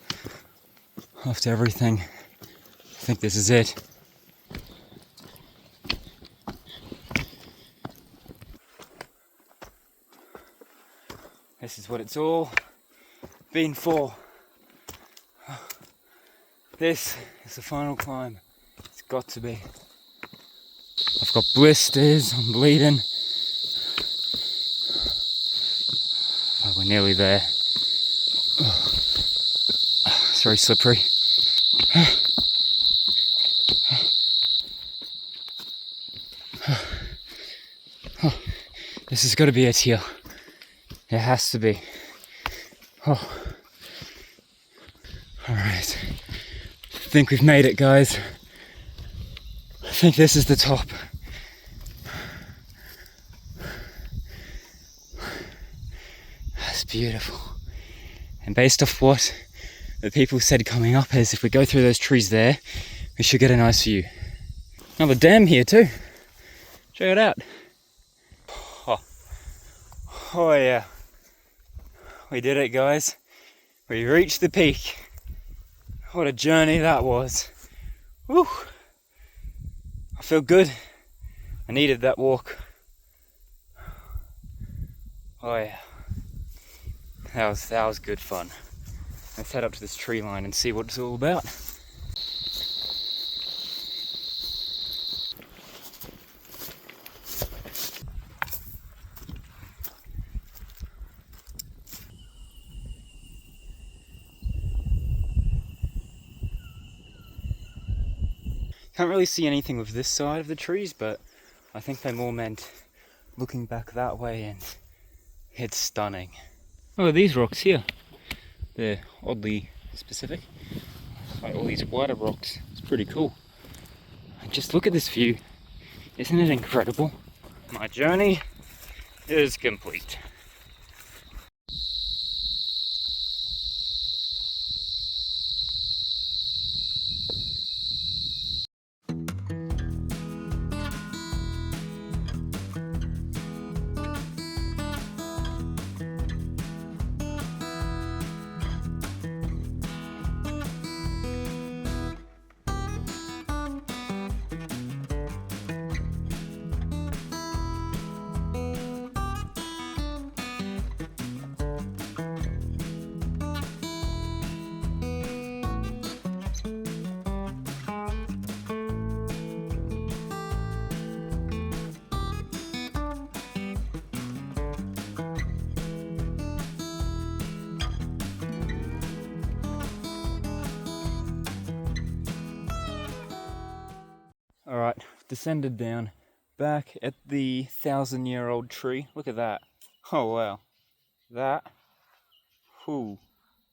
After everything, I think this is it. This is what it's all been for. This is the final climb. It's got to be. I've got blisters, I'm bleeding. Oh, we're nearly there. It's very slippery. Oh, this has got to be it here. It has to be. Oh. Alright. I think we've made it, guys. I think this is the top. That's beautiful. And based off what the people said coming up is, if we go through those trees there, we should get a nice view. Another dam here too. Check it out. Oh yeah. We did it, guys. We reached the peak. What a journey that was. Woo! I feel good. I needed that walk. Oh yeah. That was good fun. Let's head up to this tree line and see what it's all about. Can't really see anything with this side of the trees, but I think they more meant looking back that way, and it's stunning. Oh, these rocks here. They're oddly specific. Like all these wider rocks. It's pretty cool. And just look at this view. Isn't it incredible? My journey is complete. Alright, descended down, back at the 1,000-year-old tree. Look at that. Oh wow. That. Whew.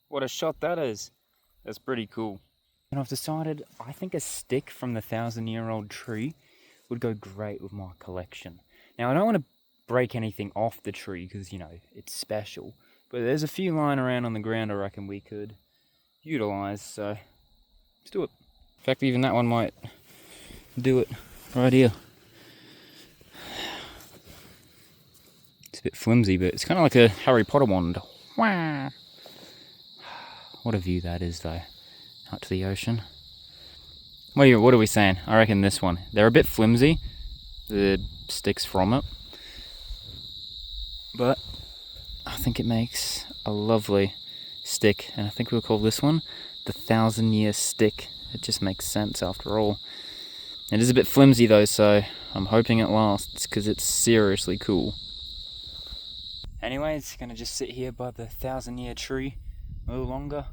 What a shot that is. That's pretty cool. And I've decided I think a stick from the 1,000-year-old tree would go great with my collection. Now I don't want to break anything off the tree because, you know, it's special. But there's a few lying around on the ground I reckon we could utilize, so let's do it. In fact, even that one might do it right here. It's a bit flimsy, but it's kind of like a Harry Potter wand. Wah! What a view that is, though. Out to the ocean. What are we saying? I reckon this one. They're a bit flimsy, the sticks from it, but I think it makes a lovely stick, and I think we'll call this one the 1,000-year stick. It just makes sense after all. It is a bit flimsy though, so I'm hoping it lasts because it's seriously cool. Anyway, it's gonna just sit here by the 1,000-year tree a little longer,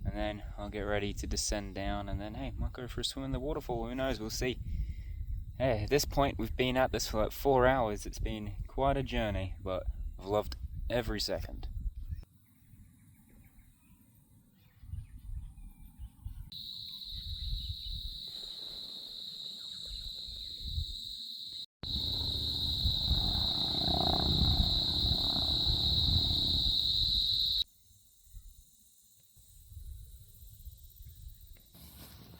and then I'll get ready to descend down, and then hey, might go for a swim in the waterfall. Who knows? We'll see. Hey, at this point we've been at this for like 4 hours. It's been quite a journey, but I've loved every second.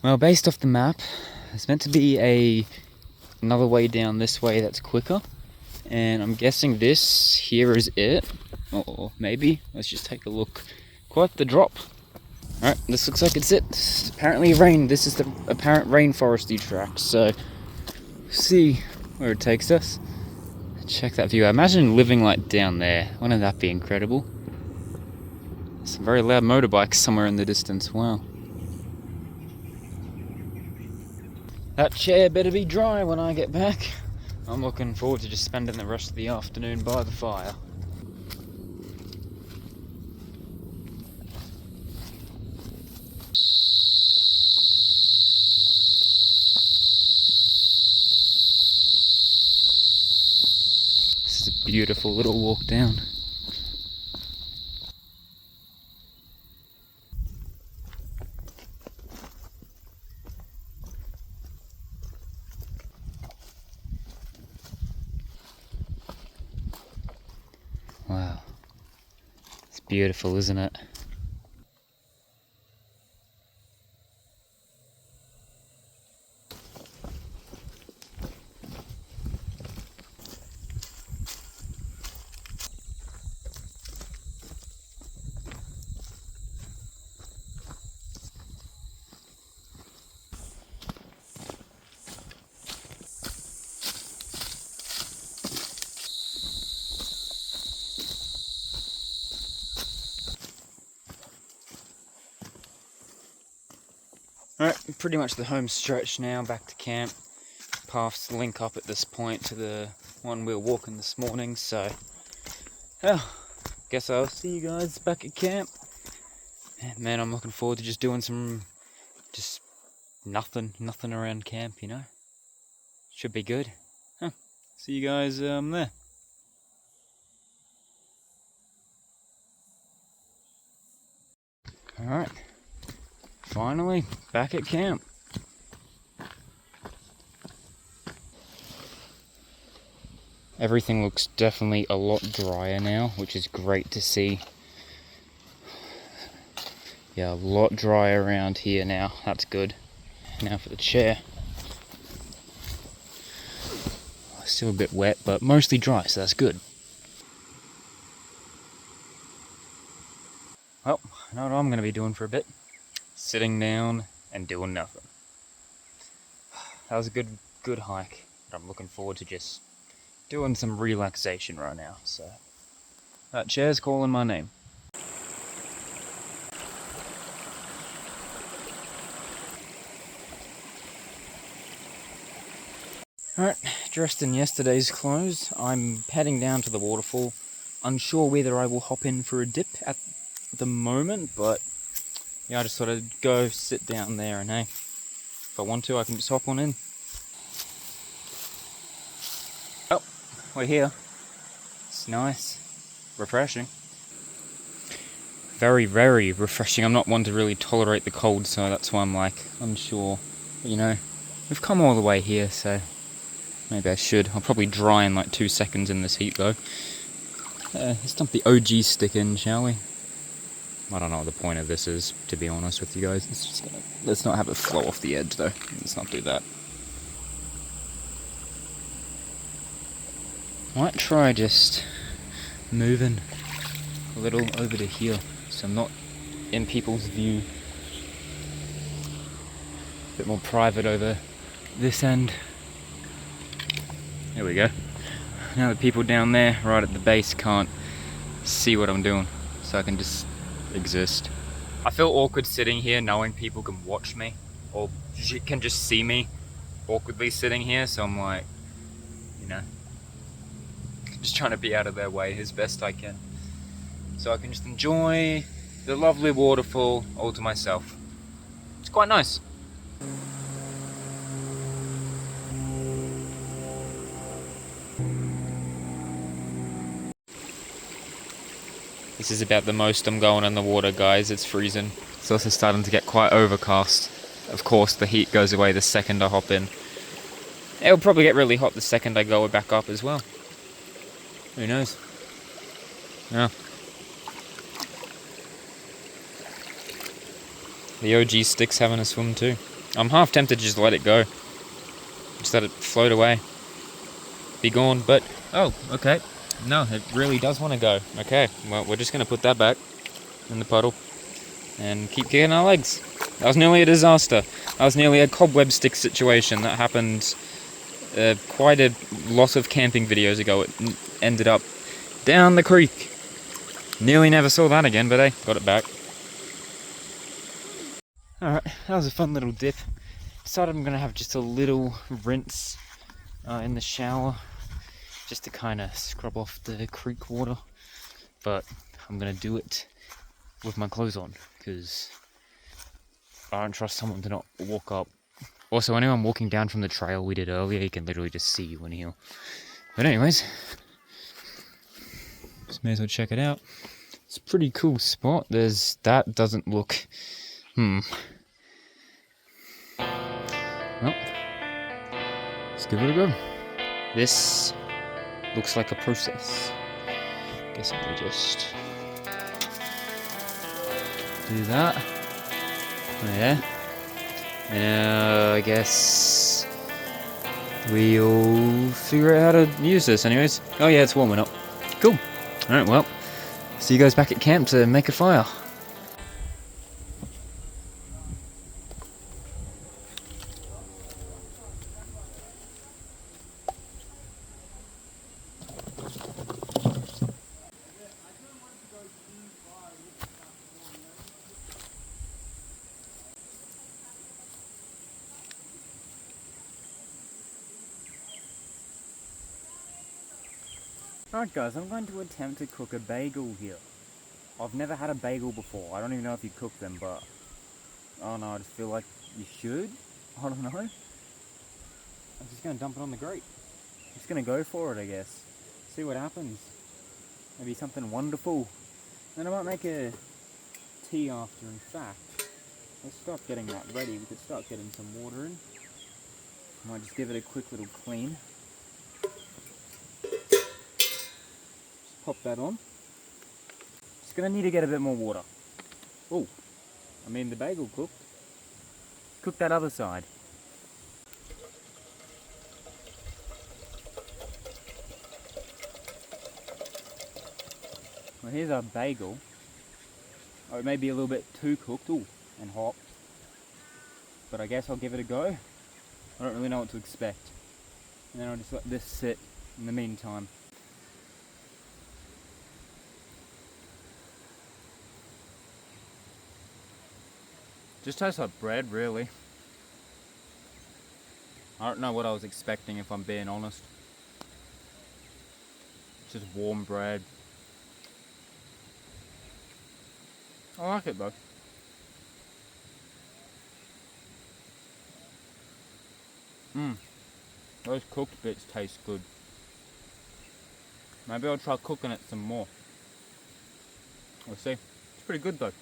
Well, based off the map, it's meant to be another way down this way that's quicker, and I'm guessing this here is it, or maybe, let's just take a look. Quite the drop. Alright, this looks like it's it. It's apparently rain. This is the apparent rainforesty track, so see where it takes us. Check that view. I imagine living like down there. Wouldn't that be incredible? Some very loud motorbikes somewhere in the distance. Wow. That chair better be dry when I get back. I'm looking forward to just spending the rest of the afternoon by the fire. beautiful little walk down. Wow. It's beautiful, isn't it? Alright, pretty much the home stretch now, back to camp. Paths link up at this point to the one we were walking this morning, so guess I'll see you guys back at camp. And man, I'm looking forward to just doing some nothing around camp, you know. Should be good. See you guys there. Alright, finally back at camp. Everything looks definitely a lot drier now, which is great to see. Yeah, a lot drier around here now, that's good. Now for the chair. Still a bit wet, but mostly dry, so that's good. Well, I know what I'm going to be doing for a bit. Sitting down and doing nothing. That was a good hike, but I'm looking forward to just doing some relaxation right now, so that chair's calling my name. Alright, dressed in yesterday's clothes, I'm heading down to the waterfall. Unsure whether I will hop in for a dip at the moment, but yeah, I just thought I'd go sit down there and hey, if I want to I can just hop on in. Oh, we're here. It's nice, refreshing. Very, very refreshing. I'm not one to really tolerate the cold, so that's why I'm like unsure. But, you know, we've come all the way here, so maybe I should. I'll probably dry in like 2 seconds in this heat though. Let's dump the OG stick in, shall we? I don't know what the point of this is, to be honest with you guys. Let's not have it flow off the edge though. Let's not do that. Might try just moving a little over to here, so I'm not in people's view. A bit more private over this end. There we go. Now the people down there, right at the base, can't see what I'm doing, so I can just exist. I feel awkward sitting here knowing people can watch me, or can just see me awkwardly sitting here, so I'm like, you know, just trying to be out of their way as best I can. So I can just enjoy the lovely waterfall all to myself. It's quite nice. This is about the most I'm going in the water, guys. It's freezing. It's also starting to get quite overcast. Of course, the heat goes away the second I hop in. It'll probably get really hot the second I go back up as well. Who knows? Yeah. The OG stick's having a swim too. I'm half tempted to just let it go. Just let it float away. Be gone, but... oh, okay. No, it really does want to go. Okay, well, we're just going to put that back in the puddle and keep kicking our legs. That was nearly a disaster. That was nearly a cobweb stick situation that happened quite a lot of camping videos ago. It ended up down the creek. Nearly never saw that again, but hey, got it back. Alright, that was a fun little dip. Decided I'm going to have just a little rinse in the shower, just to kind of scrub off the creek water, but I'm going to do it with my clothes on, because I don't trust someone to not walk up. Also, anyone walking down from the trail we did earlier, you can literally just see you in here. But anyways, may as well check it out. It's a pretty cool spot. That doesn't look... Well, let's give it a go. This looks like a process. Guess I will just do that. Yeah. Now I guess we'll figure out how to use this anyways. Oh yeah, it's warming up. Cool. Alright, well, see you guys back at camp to make a fire. Alright guys, I'm going to attempt to cook a bagel here. I've never had a bagel before. I don't even know if you cook them, but I don't know, I just feel like you should. I don't know. I'm just going to dump it on the grate. Just going to go for it, I guess. See what happens. Maybe something wonderful. Then I might make a tea after, in fact. Let's start getting that ready. We could start getting some water in. I might just give it a quick little clean. Pop that on. Just gonna need to get a bit more water. Oh, I mean the bagel cooked. Cook that other side. Well, here's our bagel. Oh, it may be a little bit too cooked. Ooh, and hot. But I guess I'll give it a go. I don't really know what to expect. And then I'll just let this sit in the meantime. Just tastes like bread, really. I don't know what I was expecting, if I'm being honest. It's just warm bread. I like it though. Those cooked bits taste good. Maybe I'll try cooking it some more. We'll see. It's pretty good though.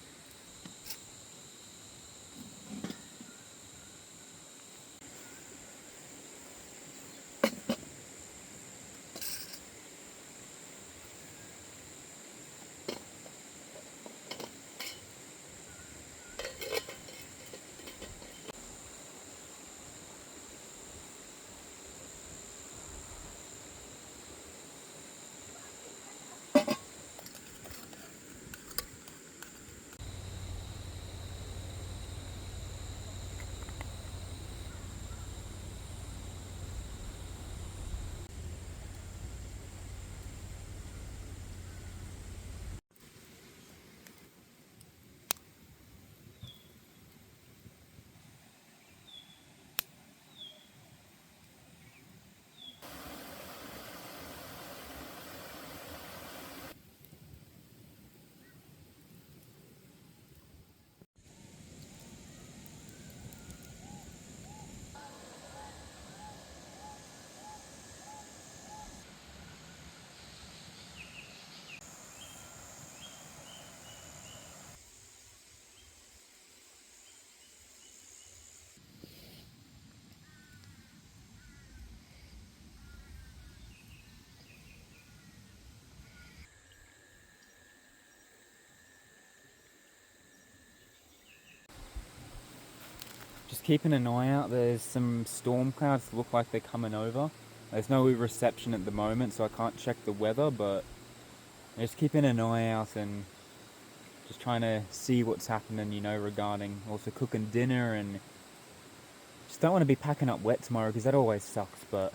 Just keeping an eye out. There's some storm clouds that look like they're coming over. There's no reception at the moment, so I can't check the weather, but just keeping an eye out and just trying to see what's happening, you know, regarding also cooking dinner, and just don't want to be packing up wet tomorrow because that always sucks, but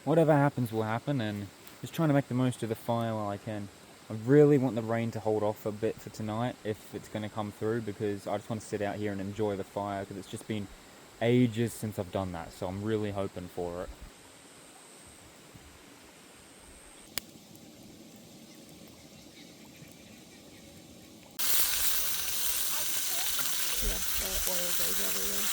whatever happens will happen, and just trying to make the most of the fire while I can. I really want the rain to hold off a bit for tonight if it's going to come through, because I just want to sit out here and enjoy the fire, because it's just been ages since I've done that, so I'm really hoping for it. Yeah, the oil goes everywhere.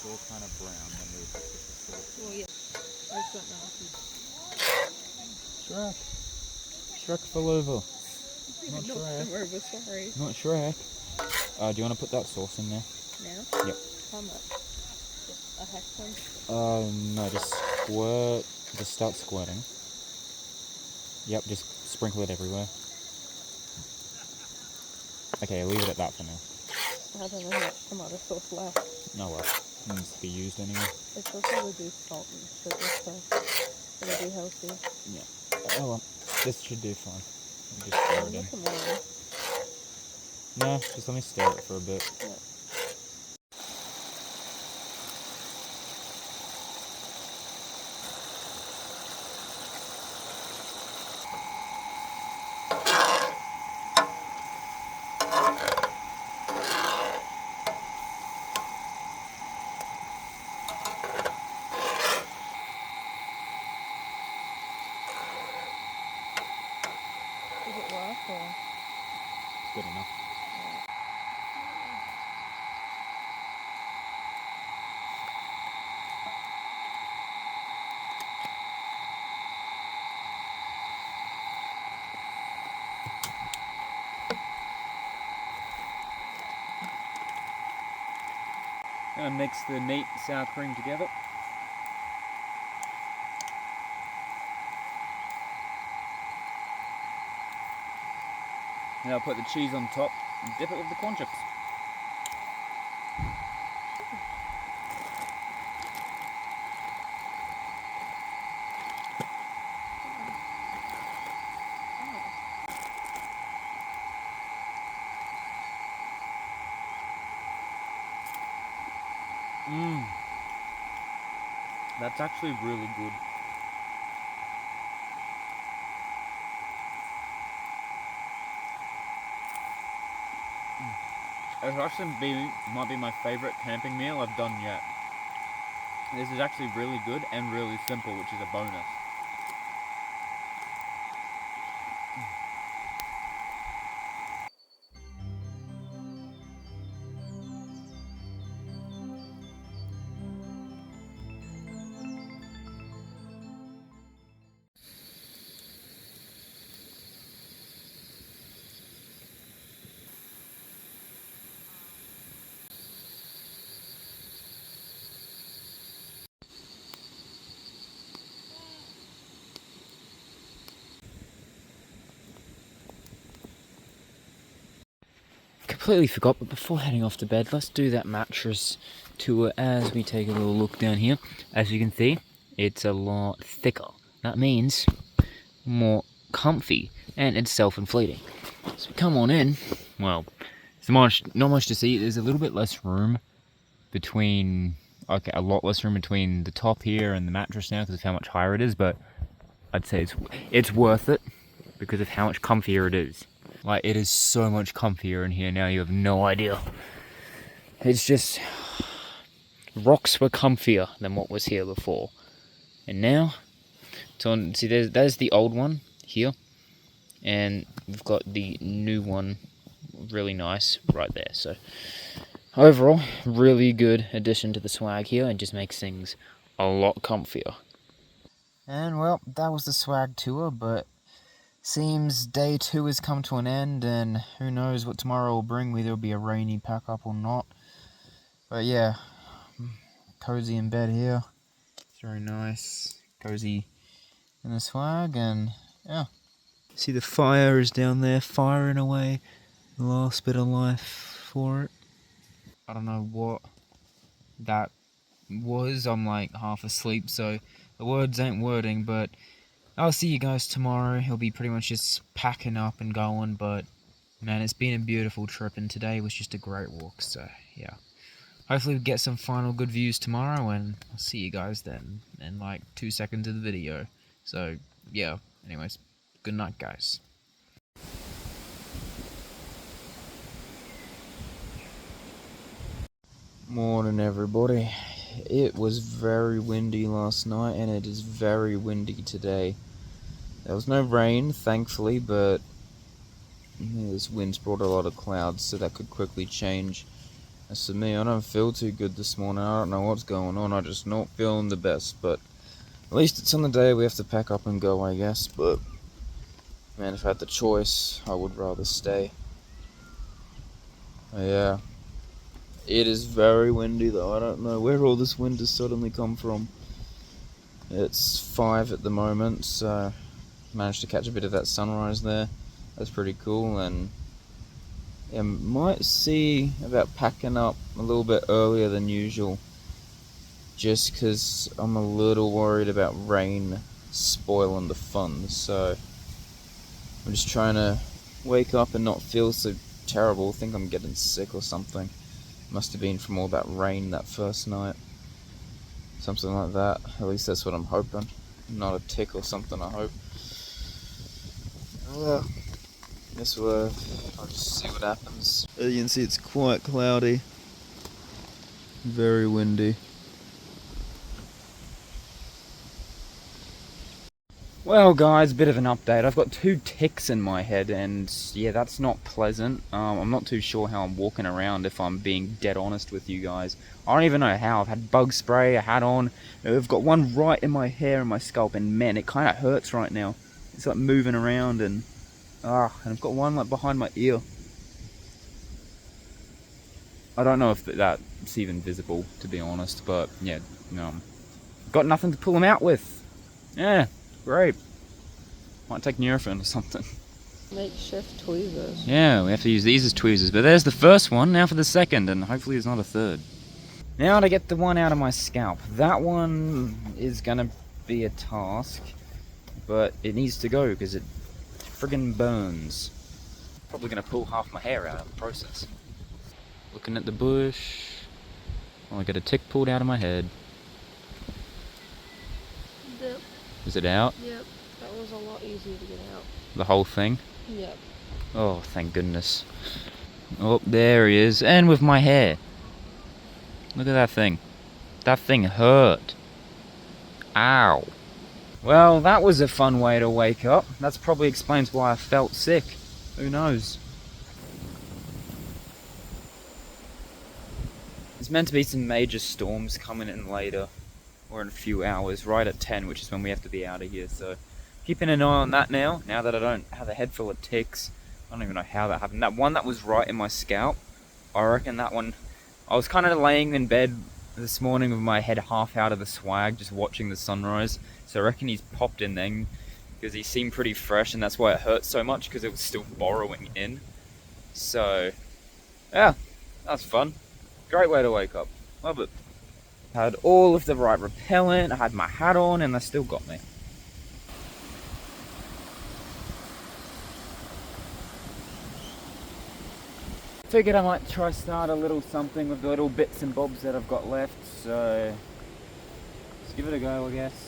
it's all kind of brown, then we just put the sauce. Well, yeah. I just don't know if you Shrek. Shrek fell over. Not knocked Shrek. them over, sorry. Not Shrek. Do you want to put that sauce in there? Now? Yep. How much? Just a heck ton? No, just squirt. Just start squirting. Yep, just sprinkle it everywhere. Okay, leave it at that for now. I don't know how much tomato sauce left. Oh well, it needs to be used anyway. It's also reduced salt and sugar, so it'll be healthy. Yeah. Oh well, this should do fine. Just stir it in. No, just let me stir it for a bit. Yeah. Does it work or? It's good enough. And mix the meat sour cream together. And I'll put the cheese on top and dip it with the corn chips. Mmm. That's actually really good. It's actually might be my favourite camping meal I've done yet. This is actually really good and really simple, which is a bonus. Completely forgot, but before heading off to bed, let's do that mattress tour as we take a little look down here. As you can see, it's a lot thicker. That means more comfy, and it's self-inflating. So we come on in, well, there's not much to see. There's a little bit less room between, okay, a lot less room between the top here and the mattress now because of how much higher it is, but I'd say it's worth it because of how much comfier it is. Like, it is so much comfier in here now, you have no idea. It's just, rocks were comfier than what was here before. And now, see, there's the old one here, and we've got the new one, really nice, right there. So, overall, really good addition to the swag here, and just makes things a lot comfier. And well, that was the swag tour, but seems day 2 has come to an end, and who knows what tomorrow will bring, whether it'll be a rainy pack up or not. But yeah, cozy in bed here. It's very nice, cozy in the swag, and yeah. See, the fire is down there, firing away the last bit of life for it. I don't know what that was. I'm like half asleep, so the words ain't wording, but I'll see you guys tomorrow. He'll be pretty much just packing up and going, but man, it's been a beautiful trip, and today was just a great walk, so yeah. Hopefully we get some final good views tomorrow, and I'll see you guys then in like 2 seconds of the video. So yeah, anyways, good night guys. Morning everybody. It was very windy last night, and it is very windy today. There was no rain, thankfully, but this wind's brought a lot of clouds, so that could quickly change. As for me, I don't feel too good this morning. I don't know what's going on. I'm just not feeling the best. But at least it's on the day we have to pack up and go, I guess. But man, if I had the choice, I would rather stay. Yeah. It is very windy though. I don't know where all this wind has suddenly come from. It's 5 at the moment, so managed to catch a bit of that sunrise there. That's pretty cool, and yeah, might see about packing up a little bit earlier than usual, just because I'm a little worried about rain spoiling the fun. So I'm just trying to wake up and not feel so terrible. I think I'm getting sick or something. Must have been from all that rain that first night. Something like that. At least that's what I'm hoping. Not a tick or something, I hope. Well, guess I'll just see what happens. As you can see, it's quite cloudy. Very windy. Well guys, bit of an update. I've got 2 ticks in my head and yeah, that's not pleasant. I'm not too sure how I'm walking around, if I'm being dead honest with you guys. I don't even know how. I've had bug spray, a hat on. I've got one right in my hair and my scalp, and man, it kind of hurts right now. It's like moving around, and I've got one like behind my ear. I don't know if that's even visible, to be honest, but yeah, got nothing to pull them out with. Yeah, great. Might take Nurofen or something. Makeshift tweezers. Yeah, we have to use these as tweezers. But there's the first one, now for the second, and hopefully there's not a third. Now to get the one out of my scalp. That one is gonna be a task, but it needs to go because it friggin' burns. Probably gonna pull half my hair out of the process. Looking at the bush. Oh, I got a tick pulled out of my head. Yep. Is it out? Yep. That was a lot easier to get out. The whole thing? Yep. Oh, thank goodness. Oh, there he is. And with my hair. Look at that thing. That thing hurt. Ow. Well, that was a fun way to wake up. That probably explains why I felt sick. Who knows? There's meant to be some major storms coming in later, or in a few hours, right at 10, which is when we have to be out of here, so keeping an eye on that now that I don't have a head full of ticks. I don't even know how that happened. That one that was right in my scalp, I reckon that one, I was kind of laying in bed this morning with my head half out of the swag, just watching the sunrise, so I reckon he's popped in then, because he seemed pretty fresh, and that's why it hurt so much, because it was still borrowing in. So, yeah, that's fun. Great way to wake up. Love it. I had all of the right repellent, I had my hat on, and they still got me. Figured I might try start a little something with the little bits and bobs that I've got left, so let's give it a go, I guess.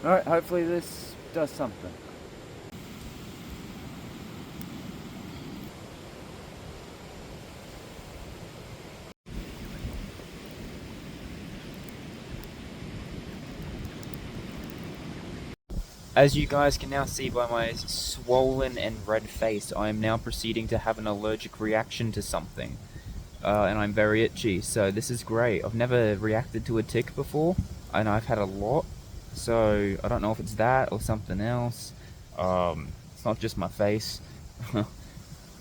Alright, hopefully this does something. As you guys can now see by my swollen and red face, I am now proceeding to have an allergic reaction to something. And I'm very itchy, so this is great. I've never reacted to a tick before, and I've had a lot, so I don't know if it's that or something else. It's not just my face.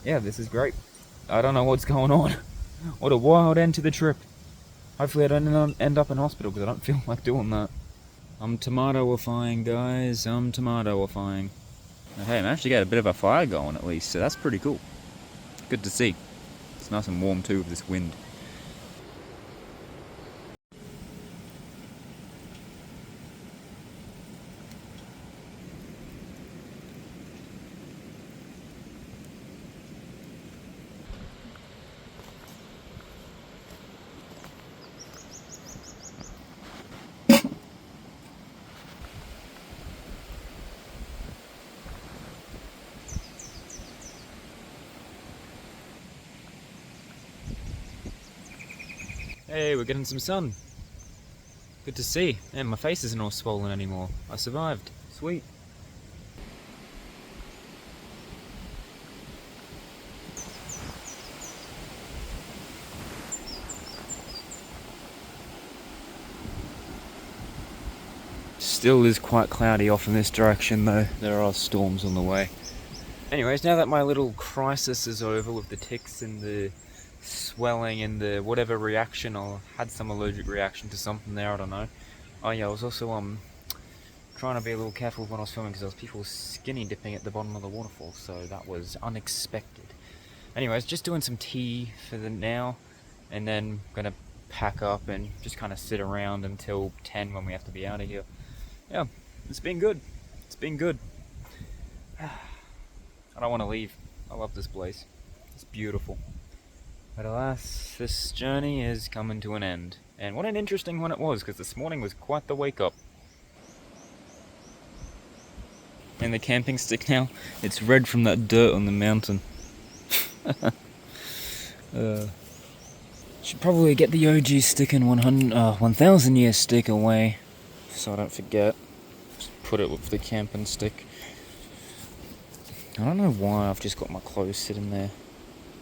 Yeah, this is great. I don't know what's going on. What a wild end to the trip. Hopefully I don't end up in hospital, because I don't feel like doing that. I'm tomato-ifying, guys. I'm tomato-ifying. Hey, I managed to get a bit of a fire going at least, so that's pretty cool. Good to see. It's nice and warm too with this wind. Hey, we're getting some sun. Good to see. And my face isn't all swollen anymore. I survived. Sweet. Still is quite cloudy off in this direction though. There are storms on the way. Anyways, now that my little crisis is over with the ticks and the swelling and the whatever reaction, or had some allergic reaction to something there, I don't know. Oh yeah, I was also trying to be a little careful when I was filming because there was people skinny dipping at the bottom of the waterfall, so that was unexpected. Anyways, just doing some tea for the now, and then gonna pack up and just kind of sit around until 10 when we have to be out of here. Yeah, it's been good. It's been good. I don't want to leave. I love this place. It's beautiful. But alas, this journey is coming to an end. And what an interesting one it was, because this morning was quite the wake up. And the camping stick now, it's red from that dirt on the mountain. Should probably get the OG stick and 1000 year stick away, so I don't forget. Just put it with the camping stick. I don't know why I've just got my clothes sitting there.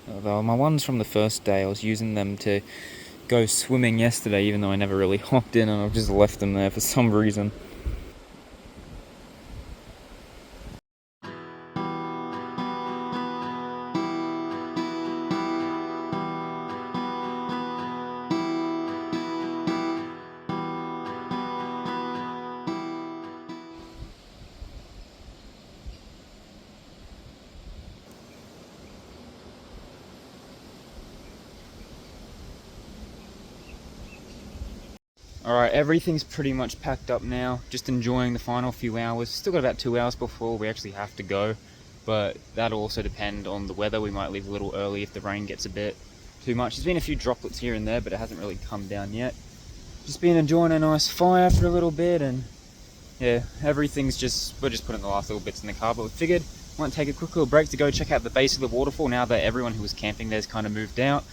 Although my ones from the first day, I was using them to go swimming yesterday, even though I never really hopped in, and I've just left them there for some reason. Alright, everything's pretty much packed up now, just enjoying the final few hours. Still got about 2 hours before we actually have to go, but that'll also depend on the weather. We might leave a little early if the rain gets a bit too much. There's been a few droplets here and there, but it hasn't really come down yet. Just been enjoying a nice fire for a little bit, and yeah, we're just putting the last little bits in the car, but we figured might take a quick little break to go check out the base of the waterfall now that everyone who was camping there's kind of moved out,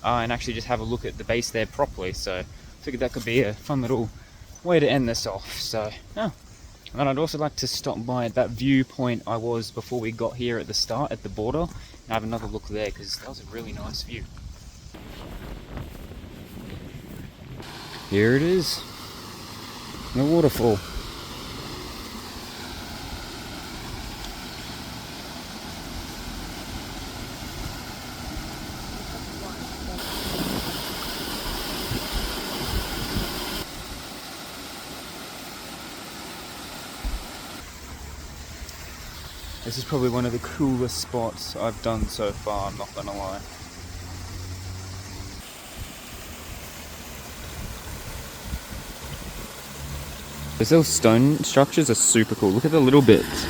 and actually just have a look at the base there properly. So figured that could be a fun little way to end this off. So yeah, and I'd also like to stop by at that viewpoint I was before we got here at the start at the border and have another look there, because that was a really nice view. Here it is, the waterfall. This is probably one of the coolest spots I've done so far, I'm not gonna lie. Those little stone structures are super cool. Look at the little bits.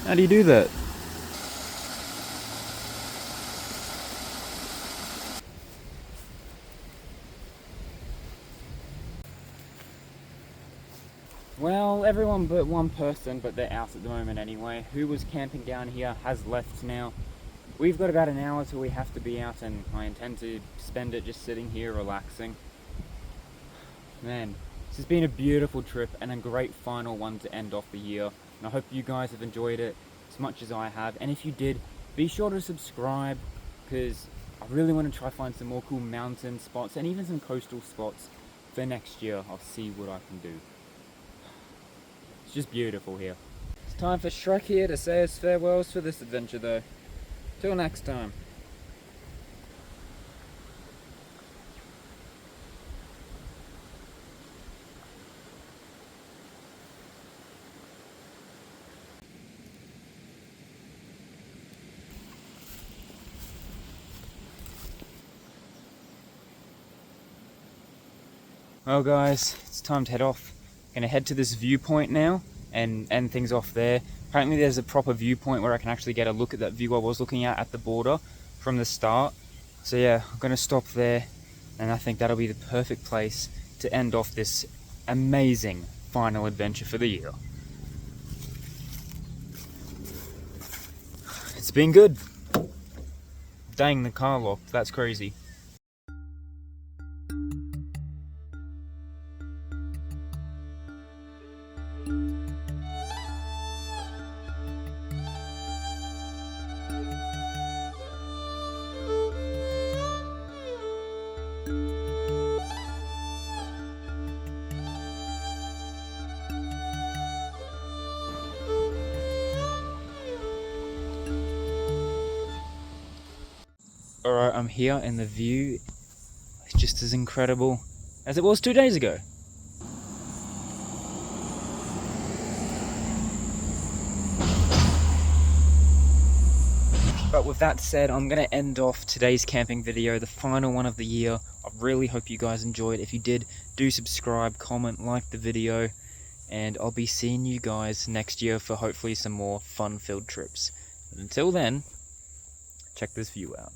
How do you do that? Well, everyone but one person, but they're out at the moment anyway, who was camping down here has left now. We've got about an hour till we have to be out, and I intend to spend it just sitting here relaxing. Man, this has been a beautiful trip and a great final one to end off the year, and I hope you guys have enjoyed it as much as I have. And if you did, be sure to subscribe, because I really want to try find some more cool mountain spots and even some coastal spots for next year. I'll see what I can do. It's just beautiful here. It's time for Shrek here to say his farewells for this adventure though. Till next time. Well guys, it's time to head off. I'm gonna head to this viewpoint now and end things off there. Apparently there's a proper viewpoint where I can actually get a look at that view I was looking at the border from the start. So yeah, I'm gonna stop there, and I think that'll be the perfect place to end off this amazing final adventure for the year. It's been good. Dang, the car locked, that's crazy. Alright, I'm here and the view is just as incredible as it was 2 days ago. But with that said, I'm going to end off today's camping video, the final one of the year. I really hope you guys enjoyed. If you did, do subscribe, comment, like the video, and I'll be seeing you guys next year for hopefully some more fun-filled trips. But until then, check this view out.